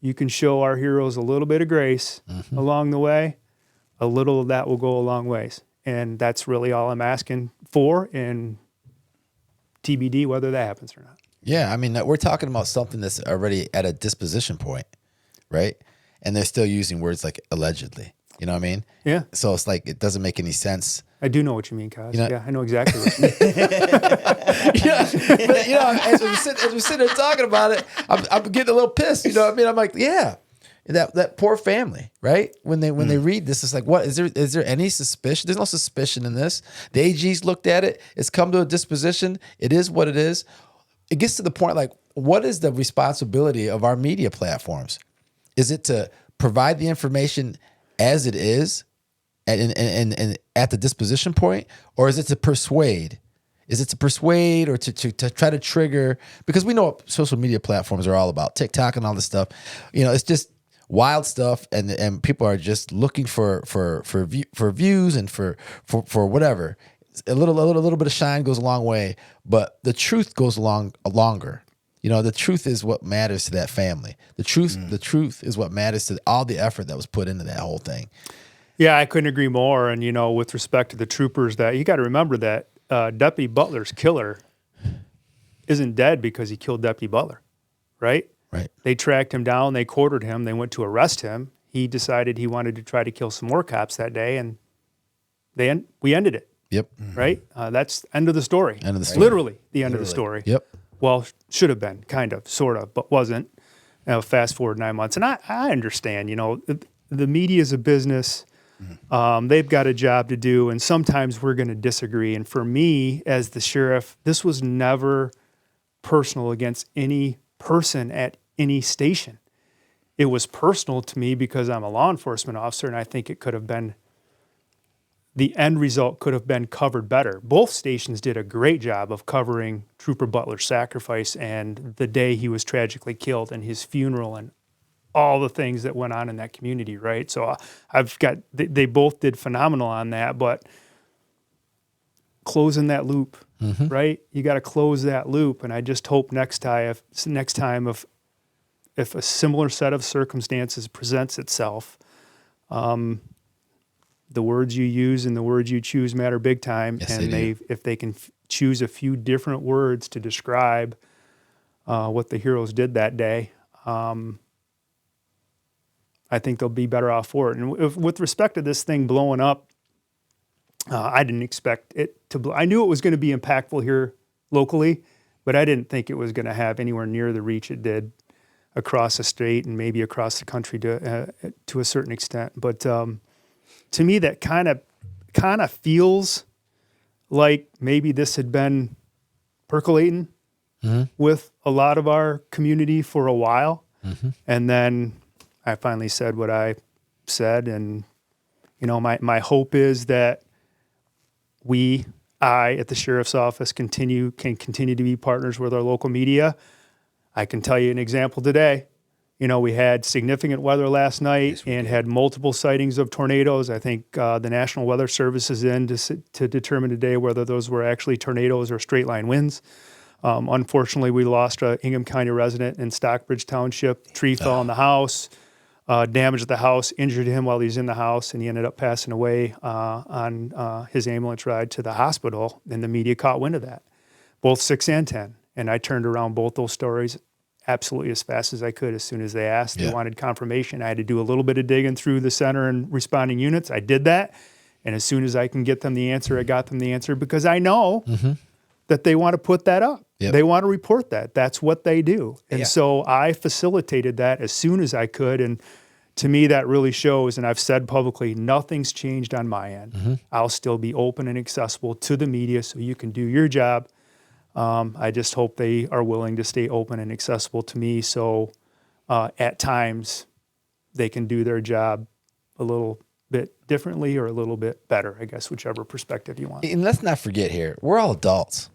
you can show our heroes a little bit of grace along the way, a little of that will go a long ways. And that's really all I'm asking for, and TBD whether that happens or not. Yeah, I mean, we're talking about something that's already at a disposition point, right? And they're still using words like allegedly. You know what I mean? Yeah. So it's like it doesn't make any sense. I do know what you mean, Coz. Yeah, I know exactly what you mean. But as we sit there talking about it, I'm getting a little pissed. You know what I mean? I'm like, yeah, that poor family, right? When they read this, it's like, what is there any suspicion? There's no suspicion in this. The AG's looked at it. It's come to a disposition. It is what it is. It gets to the point like, what is the responsibility of our media platforms? Is it to provide the information as it is and at the disposition point, or is it to persuade? Is it to persuade or to try to trigger? Because we know what social media platforms are all about, TikTok and all this stuff. It's just wild stuff, and people are just looking for views and for whatever. A little bit of shine goes a long way, but the truth goes longer. The truth is what matters to that family. The truth is what matters to all the effort that was put into that whole thing. Yeah, I couldn't agree more. And, with respect to the troopers, that you got to remember that Deputy Butler's killer isn't dead because he killed Deputy Butler, right? Right. They tracked him down. They quartered him. They went to arrest him. He decided he wanted to try to kill some more cops that day, and we ended it. Yep. Right? That's end of the story. End of the story. Literally the end of the story. Yep. Well, should have been, kind of, sort of, but wasn't. Fast forward 9 months. And I understand, the media is a business. They've got a job to do, and sometimes we're going to disagree. And for me, as the sheriff, this was never personal against any person at any station. It was personal to me because I'm a law enforcement officer, and I think it could have been, the end result could have been covered better. Both stations did a great job of covering Trooper Butler's sacrifice and the day he was tragically killed and his funeral and all the things that went on in that community, right? So they both did phenomenal on that, but closing that loop, right? You got to close that loop, and I just hope next time if a similar set of circumstances presents itself, the words you use and the words you choose matter big time. Yes, and if they can choose a few different words to describe what the heroes did that day, I think they'll be better off for it. And with respect to this thing blowing up, I didn't expect it to I knew it was going to be impactful here locally, but I didn't think it was going to have anywhere near the reach it did across the state and maybe across the country to a certain extent. But to me, that kind of feels like maybe this had been percolating with a lot of our community for a while. And then I finally said what I said. And, my hope is that I at the sheriff's office can continue to be partners with our local media. I can tell you an example today. We had significant weather last night and had multiple sightings of tornadoes. I think the National Weather Service is in to determine today whether those were actually tornadoes or straight line winds. Unfortunately, we lost an Ingham County resident in Stockbridge Township. Tree fell on the house, damaged the house, injured him while he was in the house, and he ended up passing away on his ambulance ride to the hospital, and the media caught wind of that, both 6 and 10. And I turned around both those stories absolutely as fast as I could as soon as they asked. They wanted confirmation. I had to do a little bit of digging through the center and responding units. I did that. And as soon as I can get them the answer, I got them the answer because I know that they want to put that up. Yep. They want to report that. That's what they do. And so I facilitated that as soon as I could. And to me, that really shows, and I've said publicly, nothing's changed on my end. I'll still be open and accessible to the media so you can do your job. I just hope they are willing to stay open and accessible to me so at times they can do their job a little bit differently or a little bit better, I guess, whichever perspective you want. And let's not forget here, we're all adults,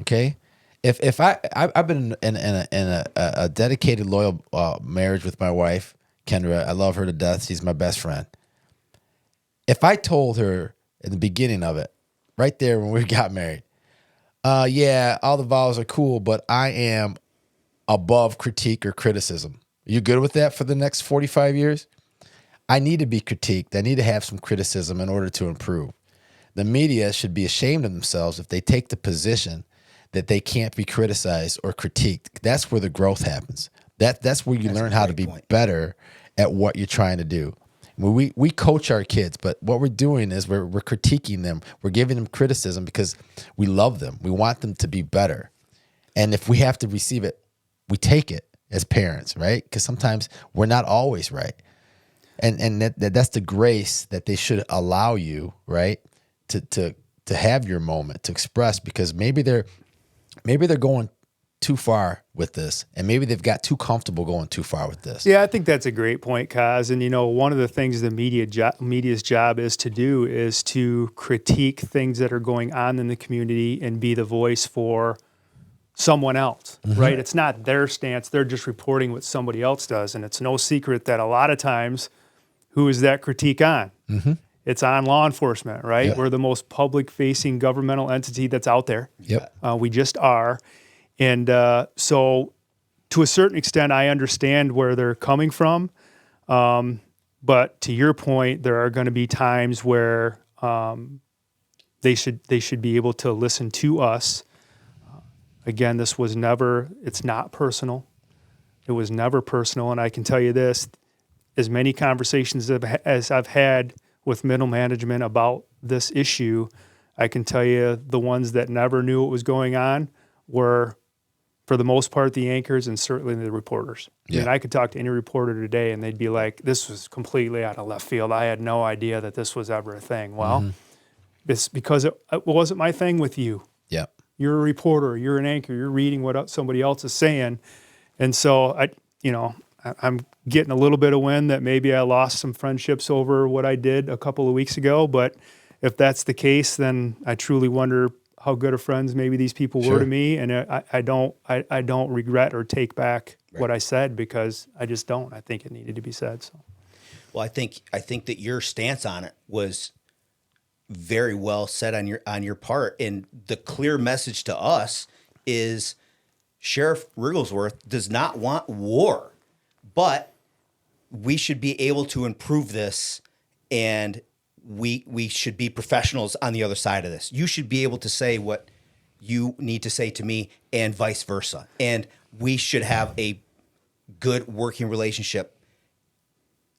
okay? If I've been in a dedicated, loyal marriage with my wife, Kendra. I love her to death. She's my best friend. If I told her in the beginning of it, right there when we got married, yeah, all the vows are cool, but I am above critique or criticism. You good with that for the next 45 years? I need to be critiqued. I need to have some criticism in order to improve. The media should be ashamed of themselves if they take the position that they can't be criticized or critiqued. That's where the growth happens. That's where you learn how to be better at what you're trying to do. We coach our kids, but what we're doing is we're critiquing them. We're giving them criticism because we love them. We want them to be better. And if we have to receive it, we take it as parents, right? Because sometimes we're not always right. And that's the grace that they should allow you, right? To have your moment, to express, because maybe they're going too far with this, and maybe they've got too comfortable going too far with this. Yeah, I think that's a great point, Coz. And one of the things the media's job is to do is to critique things that are going on in the community and be the voice for someone else, right? It's not their stance; they're just reporting what somebody else does, and it's no secret that a lot of times, who is that critique on? It's on law enforcement, right? Yeah. We're the most public-facing governmental entity that's out there. Yep. We just are. And so to a certain extent, I understand where they're coming from. But to your point, there are going to be times where they should be able to listen to us. Again, it's not personal. It was never personal. And I can tell you this, as many conversations as I've had with middle management about this issue, I can tell you the ones that never knew what was going on were, for the most part, the anchors and certainly the reporters. Yeah. I mean, I could talk to any reporter today and they'd be like, this was completely out of left field. I had no idea that this was ever a thing. Well, it's because it wasn't my thing with you. Yeah. You're a reporter, you're an anchor, you're reading what somebody else is saying. And so I'm getting a little bit of wind that maybe I lost some friendships over what I did a couple of weeks ago. But if that's the case, then I truly wonder how good of friends maybe these people were to me. And I don't regret or take back what I said, because I just don't. I think it needed to be said. So, well, I think that your stance on it was very well said on your part. And the clear message to us is Sheriff Wrigglesworth does not want war, but we should be able to improve this. And we should be professionals on the other side of this. You should be able to say what you need to say to me and vice versa. And we should have a good working relationship,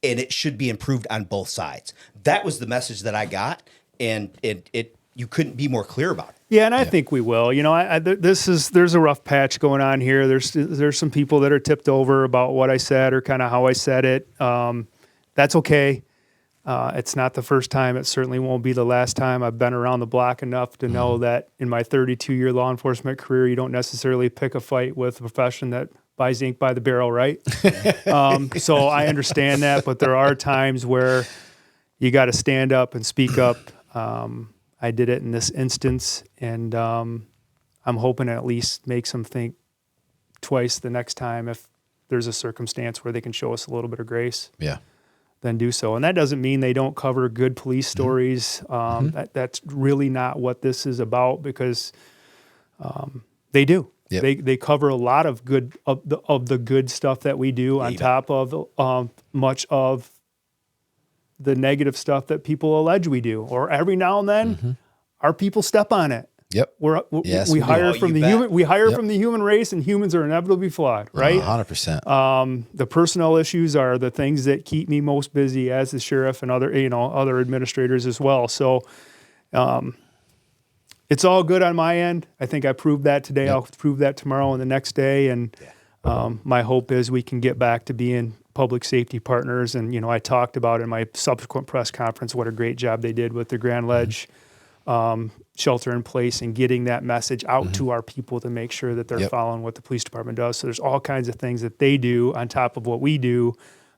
and it should be improved on both sides. That was the message that I got, and it you couldn't be more clear about it. Yeah, and I think we will. You know, there's a rough patch going on here. There's some people that are tipped over about what I said or kind of how I said it. That's okay. It's not the first time. It certainly won't be the last time. I've been around the block enough to know that in my 32-year law enforcement career, you don't necessarily pick a fight with a profession that buys ink by the barrel, right? So I understand that, but there are times where you got to stand up and speak up. I did it in this instance, and I'm hoping to at least make them think twice the next time if there's a circumstance where they can show us a little bit of grace. Yeah. Then do so. And that doesn't mean they don't cover good police stories. That's really not what this is about, because they do. Yep. They cover a lot of good of the good stuff that we do on top of much of the negative stuff that people allege we do. Or every now and then, our people step on it. Yep. We hire from the human. We hire from the human race, and humans are inevitably flawed, right? 100%. The personnel issues are the things that keep me most busy as the sheriff and other administrators as well. So, it's all good on my end. I think I proved that today. I'll prove that tomorrow and the next day. And my hope is we can get back to being public safety partners. And, I talked about in my subsequent press conference what a great job they did with the Grand Ledge shelter in place and getting that message out to our people to make sure that they're following what the police department does. So there's all kinds of things that they do on top of what we do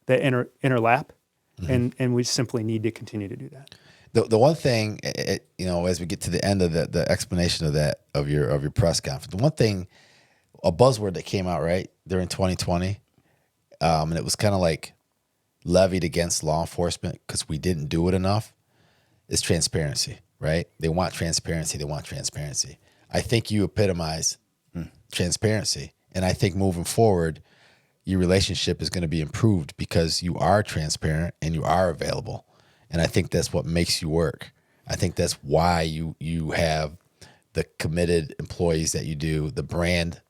that interlap, and we simply need to continue to do that. The one thing, as we get to the end of the explanation of that, of your press conference, the one thing, a buzzword that came out right during 2020, and it was kind of like levied against law enforcement because we didn't do it enough, is transparency, right? They want transparency. They want transparency. I think you epitomize transparency, and I think moving forward, your relationship is going to be improved because you are transparent and you are available. And I think that's what makes you work. I think that's why you have the committed employees that you do. The brand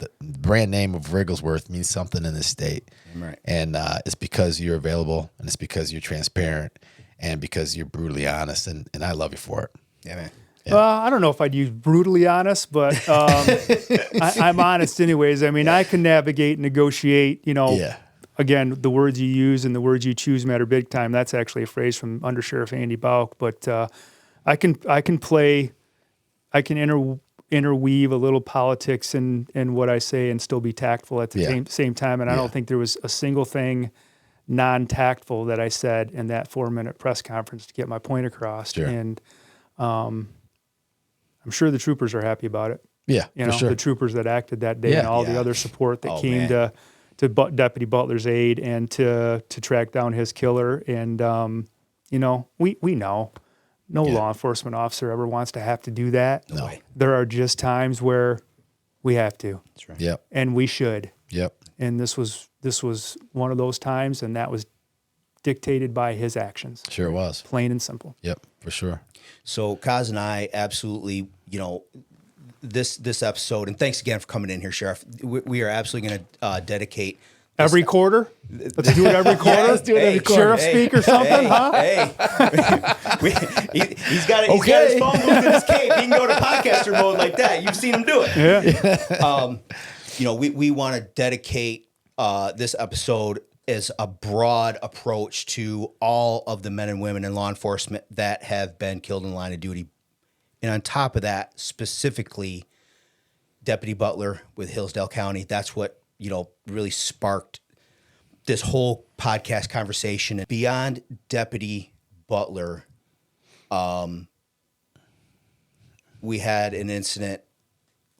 name of Wrigglesworth means something in this state. Right. And it's because you're available, and it's because you're transparent, and because you're brutally honest. And I love you for it. Yeah, man. Yeah. I don't know if I'd use brutally honest, but I'm honest anyways. I mean, I can navigate, negotiate, Again, the words you use and the words you choose matter big time. That's actually a phrase from Under Sheriff Andy Bauk. But I can interweave a little politics in what I say and still be tactful at the same time. And I don't think there was a single thing non-tactful that I said in that 4-minute press conference to get my point across. Sure. And I'm sure the troopers are happy about it. Yeah, for sure. The troopers that acted that day and all the other support that came to Deputy Butler's aid and to track down his killer. And, we know no law enforcement officer ever wants to have to do that. No. There are just times where we have to. That's right. Yep. And we should. Yep. And this was one of those times, and that was dictated by his actions. Sure it was. Plain and simple. Yep, for sure. So Coz and I absolutely, this episode, and thanks again for coming in here, Sheriff. We are absolutely going to dedicate every quarter. Let's do it every quarter. Let's do it every quarter. Sheriff speak or something, huh? Hey, he's got his phone moved in his cape. He can go to podcaster mode like that. You've seen him do it. Yeah. We want to dedicate this episode as a broad approach to all of the men and women in law enforcement that have been killed in the line of duty. And on top of that, specifically, Deputy Butler with Hillsdale County. That's what, really sparked this whole podcast conversation. And beyond Deputy Butler, we had an incident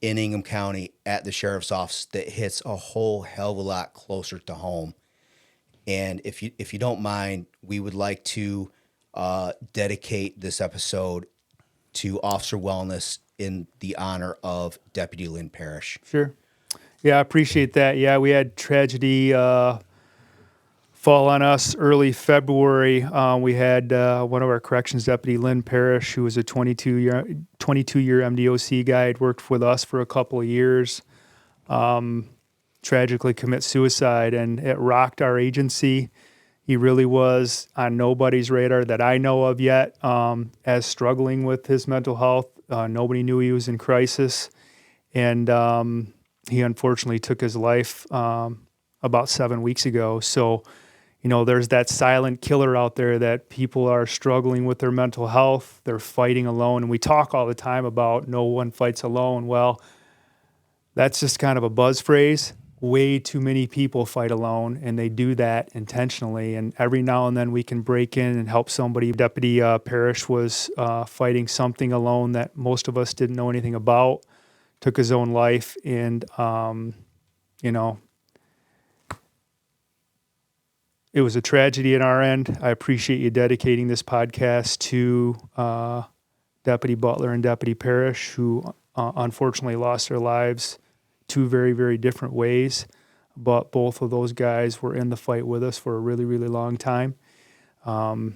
in Ingham County at the sheriff's office that hits a whole hell of a lot closer to home. And if you don't mind, we would like to dedicate this episode to officer wellness in the honor of Deputy Lynn Parrish. Sure. Yeah, I appreciate that. Yeah, we had tragedy 4 fall on us early February. We had one of our corrections deputy, Lynn Parrish, who was a 22-year MDOC guy, had worked with us for a couple of years, tragically commit suicide, and it rocked our agency. He really was on nobody's radar that I know of yet as struggling with his mental health. Nobody knew he was in crisis, and he unfortunately took his life about 7 weeks ago. So, there's that silent killer out there that people are struggling with their mental health. They're fighting alone. And we talk all the time about no one fights alone. Well, that's just kind of a buzz phrase. Way too many people fight alone, and they do that intentionally. And every now and then we can break in and help somebody. Deputy Parrish was fighting something alone that most of us didn't know anything about, took his own life. And, it was a tragedy on our end. I appreciate you dedicating this podcast to Deputy Butler and Deputy Parrish, who unfortunately lost their lives two very, very different ways. But both of those guys were in the fight with us for a really, really long time. Can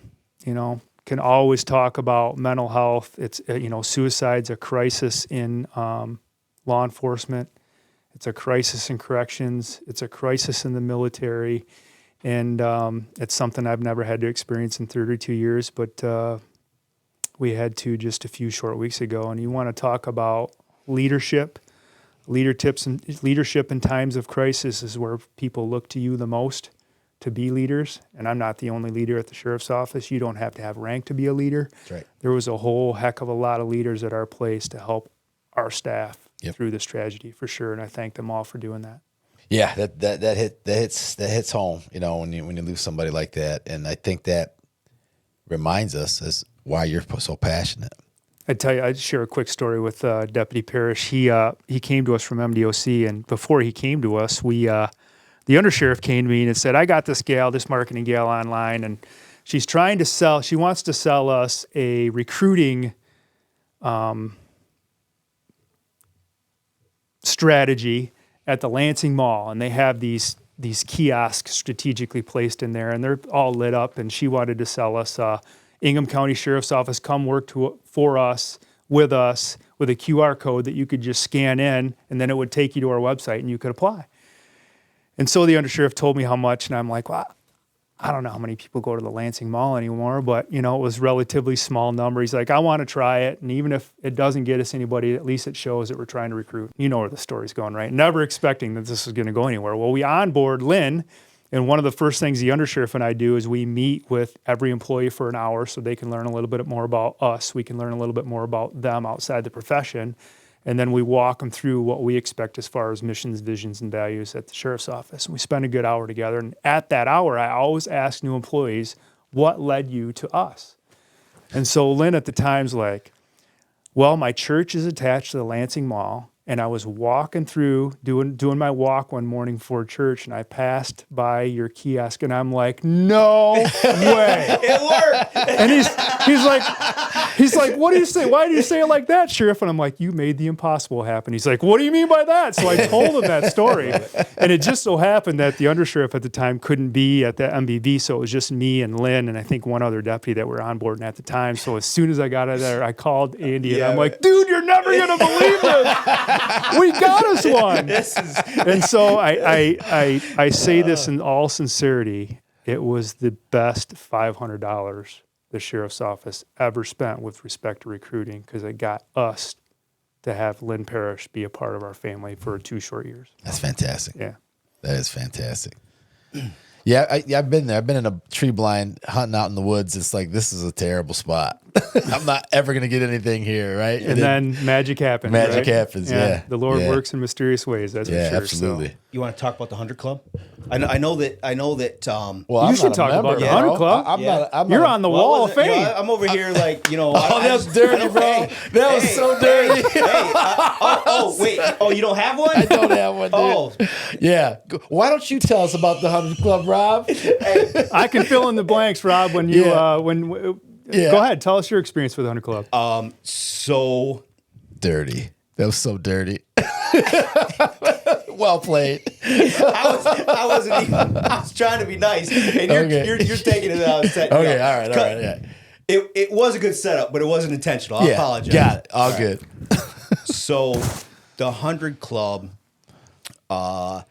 always talk about mental health. It's, suicide's a crisis in law enforcement. It's a crisis in corrections. It's a crisis in the military. And it's something I've never had to experience in 32 years, but we had to just a few short weeks ago. And you want to talk about leadership in times of crisis is where people look to you the most to be leaders. And I'm not the only leader at the sheriff's office. You don't have to have rank to be a leader. That's right. There was a whole heck of a lot of leaders at our place to help our staff through this tragedy, for sure. And I thank them all for doing that. Yeah, that hits home, when you lose somebody like that. And I think that reminds us as why you're so passionate. I'd share a quick story with Deputy Parrish. He came to us from MDOC, and before he came to us, the undersheriff came to me and said, I got this marketing gal online, and she wants to sell us a recruiting strategy at the Lansing Mall, and they have these kiosks strategically placed in there, and they're all lit up, and she wanted to sell us Ingham County Sheriff's Office, come work for us, with a QR code that you could just scan in, and then it would take you to our website, and you could apply. And so the undersheriff told me how much, and I'm like, well, I don't know how many people go to the Lansing Mall anymore, but, it was a relatively small number. He's like, I want to try it, and even if it doesn't get us anybody, at least it shows that we're trying to recruit. You know where the story's going, right? Never expecting that this is going to go anywhere. Well, we onboard Lynn, and one of the first things the undersheriff and I do is we meet with every employee for an hour so they can learn a little bit more about us. We can learn a little bit more about them outside the profession. And then we walk them through what we expect as far as missions, visions, and values at the sheriff's office. And we spend a good hour together. And at that hour, I always ask new employees, what led you to us? And so Lynn at the time's like, well, my church is attached to the Lansing Mall. And I was walking through, doing my walk one morning before church, and I passed by your kiosk, and I'm like, no way. It worked. And he's like, what do you say? Why do you say it like that, Sheriff? And I'm like, you made the impossible happen. He's like, what do you mean by that? So I told him that story. And it just so happened that the undersheriff at the time couldn't be at the MBV, so it was just me and Lynn and I think one other deputy that were onboarding at the time. So as soon as I got out of there, I called Andy, and I'm like, dude, you're never going to believe this. We got us one. And so I say this in all sincerity. It was the best $500 the sheriff's office ever spent with respect to recruiting, because it got us to have Lynn Parrish be a part of our family for 2 short years. That's fantastic. Yeah. That is fantastic. Yeah, I've been there. I've been in a tree blind hunting out in the woods. It's like, this is a terrible spot. I'm not ever going to get anything here, right? And then magic happens. Magic right? happens, yeah. The Lord works in mysterious ways, that's for sure. Absolutely. So. You want to talk about the 100 Club? I know that. Well, you should talk about the 100 Club. You're on the wall of fame. I'm over here like, Oh, that's dirty, bro. That was so dirty. Wait. Oh, you don't have one? I don't have one, dude. Oh. Yeah. Why don't you tell us about the 100 Club, Rob? I can fill in the blanks, Rob, when you go ahead, tell us your experience with the 100 Club. So dirty. That was so dirty. Well played. I wasn't even. I was trying to be nice, and you're taking it out. Okay, all right. Yeah. It was a good setup, but it wasn't intentional. I apologize. Got it. All good. So, the 100 Club, what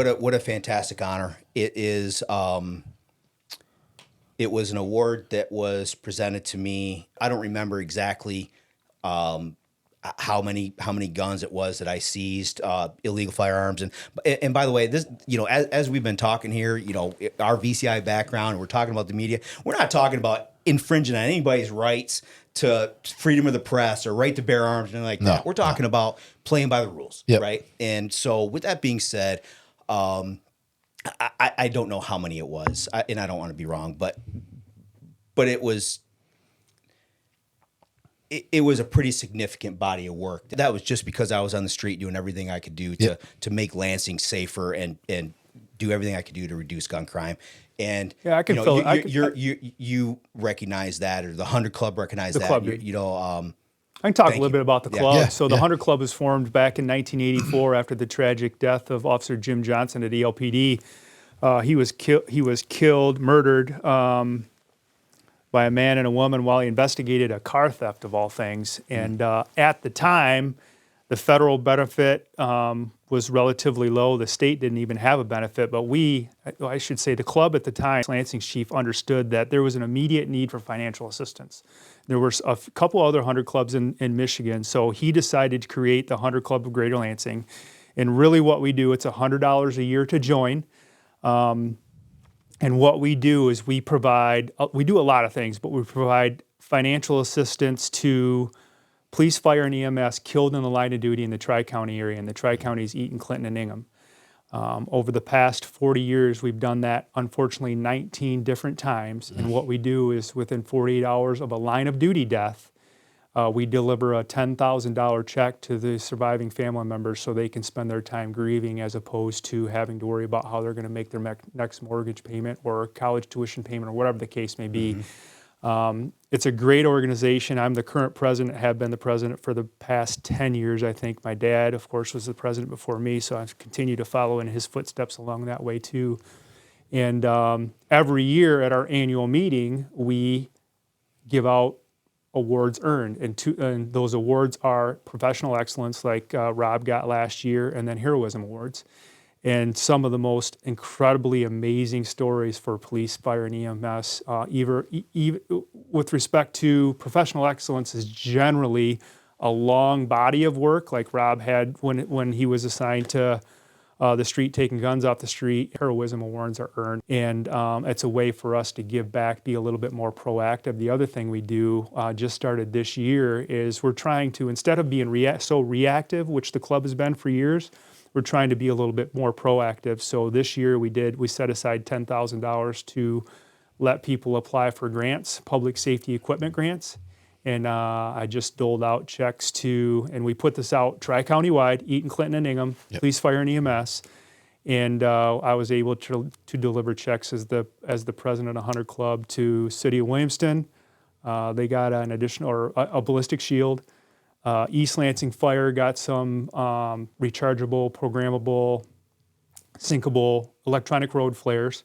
a fantastic honor it is. It was an award that was presented to me. I don't remember exactly how many guns it was that I seized, illegal firearms, and by the way, this, as we've been talking here, our VCI background, we're talking about the media. We're not talking about infringing on anybody's rights to freedom of the press or right to bear arms and anything like that. We're talking about playing by the rules, right? And so, with that being said, I don't know how many it was, and I don't want to be wrong, but it was. It was a pretty significant body of work. That was just because I was on the street doing everything I could do to make Lansing safer and do everything I could do to reduce gun crime. And I can you recognize that, or the 100 Club recognized that. Club, I can talk a little bit about the club. Yeah. So the 100 Club was formed back in 1984 after the tragic death of Officer Jim Johnson at ELPD. He was murdered by a man and a woman while he investigated a car theft, of all things. And at the time, the federal benefit was relatively low. The state didn't even have a benefit, but I should say the club at the time, Lansing's chief, understood that there was an immediate need for financial assistance. There were a couple other 100 Clubs in Michigan, so he decided to create the 100 Club of Greater Lansing. And really what we do, it's $100 a year to join. And what we do is we do a lot of things, but we provide financial assistance to police, fire, and EMS killed in the line of duty in the Tri-County area, and the Tri-County is Eaton, Clinton, and Ingham. Over the past 40 years, we've done that, unfortunately, 19 different times. And what we do is within 48 hours of a line of duty death, we deliver a $10,000 check to the surviving family members so they can spend their time grieving as opposed to having to worry about how they're going to make their next mortgage payment or college tuition payment or whatever the case may be. It's a great organization. I'm the current president, have been the president for the past 10 years, I think. My dad, of course, was the president before me, so I continue to follow in his footsteps along that way too. And every year at our annual meeting, we give out awards earned, and those awards are professional excellence, like Rob got last year, and then heroism awards. And some of the most incredibly amazing stories for police, fire, and EMS, even with respect to professional excellence, is generally a long body of work, like Rob had when he was assigned to the street, taking guns off the street. Heroism awards are earned, and it's a way for us to give back, be a little bit more proactive. The other thing we do, just started this year, is we're trying to, instead of being so reactive, which the club has been for years, we're trying to be a little bit more proactive. So this year we set aside $10,000 to let people apply for grants, public safety equipment grants. And I just doled out checks to, and we put this out Tri-County wide, Eaton, Clinton, and Ingham, police, fire, and EMS. And I was able to deliver checks as the president of 100 Club to City of Williamston. They got an additional, or a ballistic shield. East Lansing Fire got some rechargeable, programmable, syncable electronic road flares.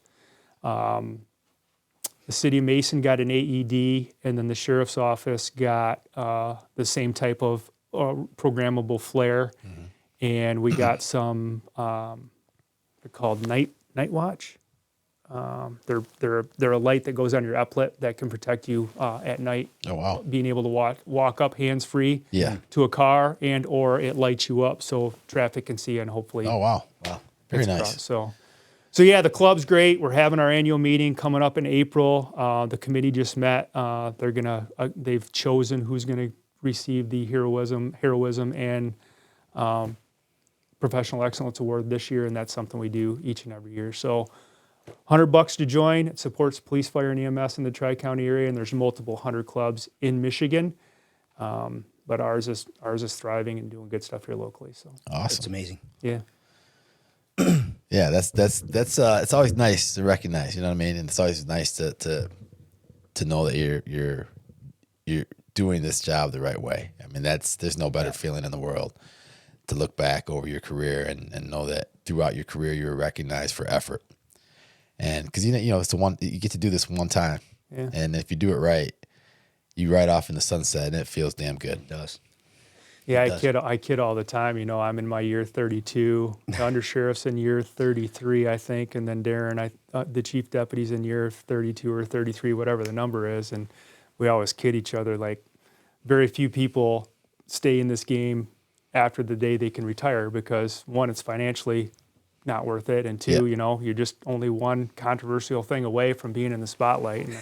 The City of Mason got an AED, and then the Sheriff's Office got the same type of programmable flare. Mm-hmm. And we got some, they're called Night Watch. They're a light that goes on your epaulet that can protect you at night. Oh, wow. Being able to walk up hands-free to a car, and or it lights you up so traffic can see, and hopefully. Oh, wow. Very nice. So yeah, the club's great. We're having our annual meeting coming up in April. The committee just met. They've chosen who's gonna receive the heroism and professional excellence award this year, and that's something we do each and every year. So $100 to join. It supports police, fire, and EMS in the Tri-County area, and there's multiple 100 clubs in Michigan. But ours is thriving and doing good stuff here locally. So awesome. It's amazing. Yeah. Yeah, that's it's always nice to recognize, you know what I mean? And it's always nice to know that you're doing this job the right way. I mean, there's no better feeling in the world to look back over your career and know that throughout your career you were recognized for effort. And because it's you get to do this one time, and if you do it right, you ride off in the sunset, and it feels damn good. It does. Yeah, I kid all the time. I'm in my year 32. The undersheriff's in year 33, I think, and then Darren, the chief deputy's in year 32 or 33, whatever the number is. And we always kid each other, like, very few people stay in this game after the day they can retire because, one, it's financially not worth it, and two, you're just only one controversial thing away from being in the spotlight. And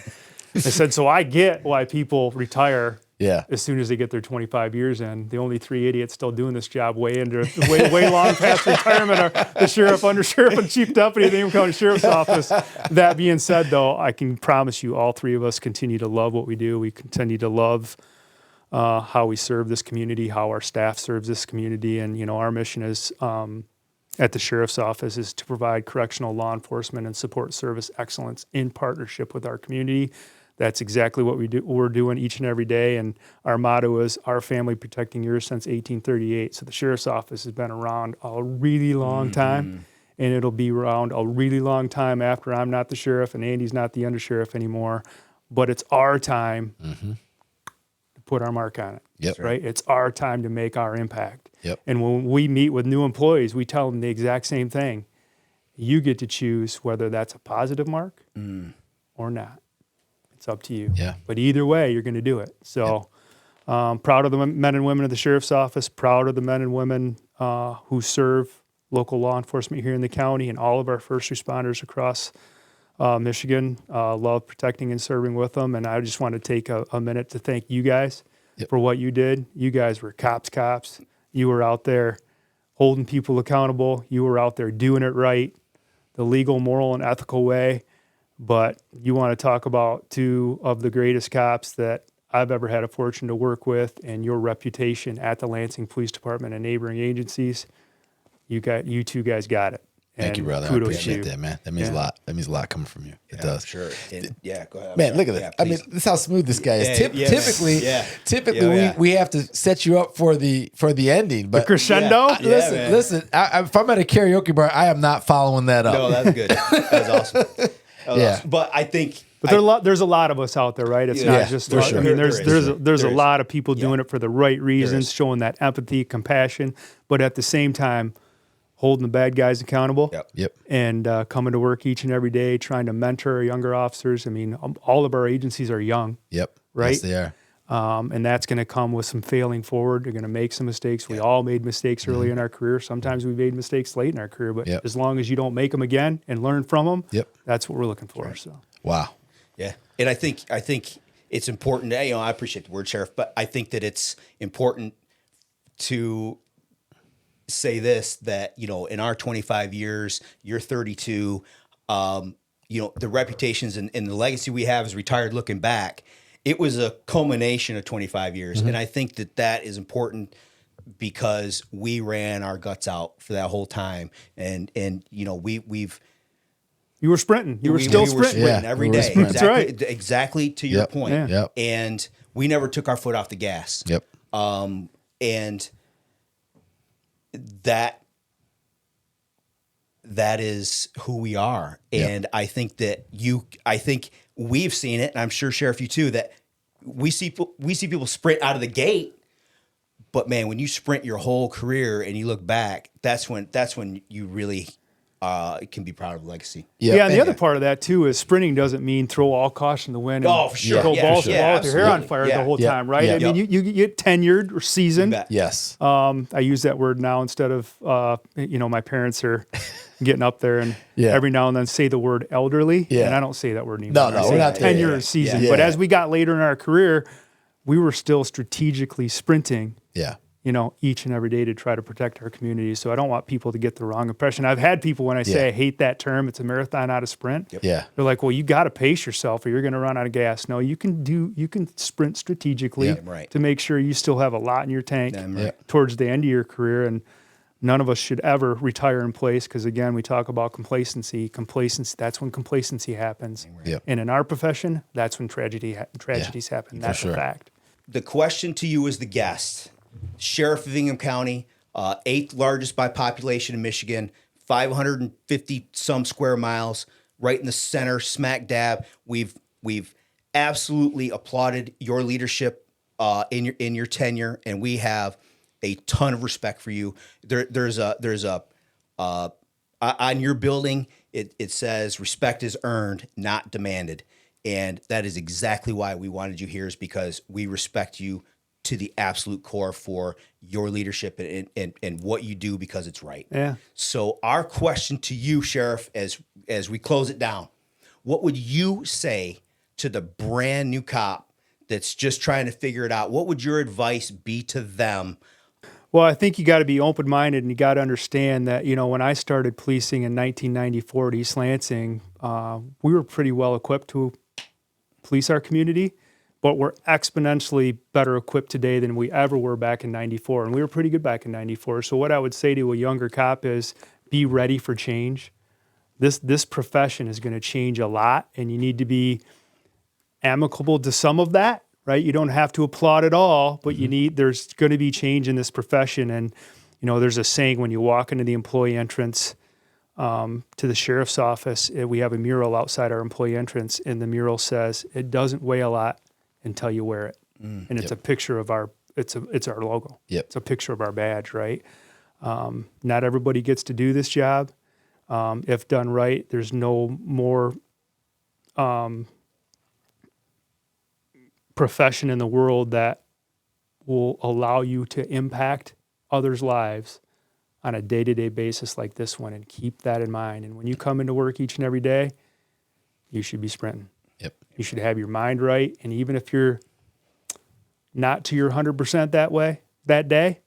I said, so I get why people retire as soon as they get their 25 years in. The only three idiots still doing this job way long past retirement are the sheriff, undersheriff, and chief deputy of the Ingham County Sheriff's Office. That being said, though, I can promise you all three of us continue to love what we do. We continue to love how we serve this community, how our staff serves this community. And, our mission is at the Sheriff's Office is to provide correctional law enforcement and support service excellence in partnership with our community. That's exactly what we're doing each and every day. And our motto is our family protecting yours since 1838. So the Sheriff's Office has been around a really long time, and it'll be around a really long time after I'm not the sheriff and Andy's not the undersheriff anymore. But it's our time to put our mark on it. Yep. Right? It's our time to make our impact. Yep. And when we meet with new employees, we tell them the exact same thing. You get to choose whether that's a positive mark or not. It's up to you. Yeah. But either way, you're going to do it. So proud of the men and women of the Sheriff's Office, proud of the men and women who serve local law enforcement here in the county, and all of our first responders across Michigan. Love protecting and serving with them. And I just want to take a minute to thank you guys for what you did. You guys were cops. You were out there holding people accountable. You were out there doing it right, the legal, moral, and ethical way. But you want to talk about two of the greatest cops that I've ever had a fortune to work with, and your reputation at the Lansing Police Department and neighboring agencies. You two guys got it. Thank you, brother. I appreciate that, man. That means a lot. That means a lot coming from you. It does. Sure. And, go ahead. Man, look at this. I mean, this is how smooth this guy is. Typically, we have to set you up for the ending. But the crescendo? Listen. If I'm at a karaoke bar, I am not following that up. No, that's good. That's awesome. Awesome. But I think... But there's a lot of us out there, right? It's not just us. Sure. I mean, there's a lot of people doing it for the right reasons, showing that empathy, compassion, but at the same time, holding the bad guys accountable. Yep. And coming to work each and every day, trying to mentor younger officers. I mean, all of our agencies are young. Yep. Right? Yes, they are. And that's going to come with some failing forward. They're going to make some mistakes. We all made mistakes early in our career. Sometimes we made mistakes late in our career, but as long as you don't make them again and learn from them, that's what we're looking for. Right. So. Wow. Yeah. And I think it's important. I appreciate the word, Sheriff, but I think that it's important to say this, that, in our 25 years, you're 32, the reputations and the legacy we have as retired looking back, it was a culmination of 25 years. And I think that is important because we ran our guts out for that whole time. And we've... You were sprinting. You were still sprinting. Every day. Sprinting. That's right. Exactly to your point. Yeah. Yep. And we never took our foot off the gas. Yep. And that is who we are. And I think we've seen it, and I'm sure, Sheriff, you too, that we see people sprint out of the gate. But man, when you sprint your whole career and you look back, that's when you really can be proud of legacy. Yeah, and the other part of that too is sprinting doesn't mean throw all caution to the wind and go balls to the wall with your hair on fire the whole time, right? I mean, you get tenured or seasoned. Yes. I use that word now instead of my parents are getting up there and every now and then say the word elderly, and I don't say that word anymore. No, we're not tenure or seasoned. Yeah. But as we got later in our career, we were still strategically sprinting. Yeah. Each and every day to try to protect our community. So I don't want people to get the wrong impression. I've had people, when I say I hate that term, it's a marathon, not a sprint. Yep. Yeah. They're like, well, you got to pace yourself or you're going to run out of gas. No, you can sprint strategically to make sure you still have a lot in your tank towards the end of your career. And none of us should ever retire in place because, again, we talk about complacency. That's when complacency happens. Yep. And in our profession, that's when tragedies happen. That's a fact. The question to you as the guest, Sheriff of Ingham County, 8th largest by population in Michigan, 550 some square miles, right in the center, smack dab. We've absolutely applauded your leadership in your tenure, and we have a ton of respect for you. There's a on your building, it says respect is earned, not demanded. And that is exactly why we wanted you here, is because we respect you to the absolute core for your leadership and what you do, because it's right. Yeah. So our question to you, Sheriff, as we close it down, what would you say to the brand new cop that's just trying to figure it out? What would your advice be to them? Well, I think you got to be open-minded, and you got to understand that, when I started policing in 1994 at East Lansing, we were pretty well equipped to police our community, but we're exponentially better equipped today than we ever were back in 94. And we were pretty good back in 94. So what I would say to a younger cop is be ready for change. This profession is going to change a lot, and you need to be amicable to some of that, right? You don't have to applaud it all, but there's going to be change in this profession. And, there's a saying, when you walk into the employee entrance to the sheriff's office, we have a mural outside our employee entrance, and the mural says, "It doesn't weigh a lot until you wear it." And it's a picture of it's our logo. Yep. It's a picture of our badge, right? Not everybody gets to do this job. If done right, there's no more profession in the world that will allow you to impact others' lives on a day-to-day basis like this one, and keep that in mind. And when you come into work each and every day, you should be sprinting. Yep. You should have your mind right. And even if you're not to your 100% that way that day,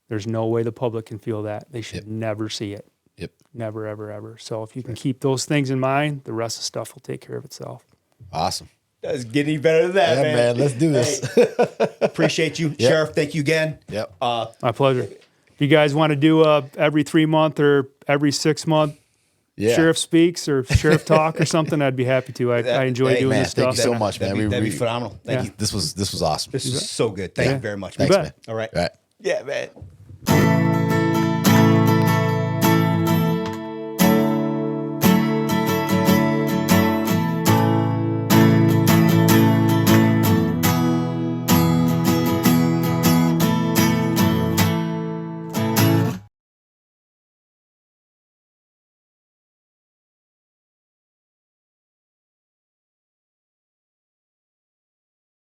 there's no way the public can feel that. They should never see it. Yep. Never, ever, ever. So if you can keep those things in mind, the rest of the stuff will take care of itself. Awesome. Doesn't get any better than that, man. Let's do this. Hey, appreciate you, Sheriff. Thank you again. Yep. My pleasure. If you guys want to do every 3 month or every 6 month Sheriff Speaks or Sheriff Talk or something, I'd be happy to. I enjoy doing this stuff. Thank you so much, man. That'd be phenomenal. Thank you. This was awesome. This was so good. Thank you very much. Thanks, man. All right. All right. Yeah, man.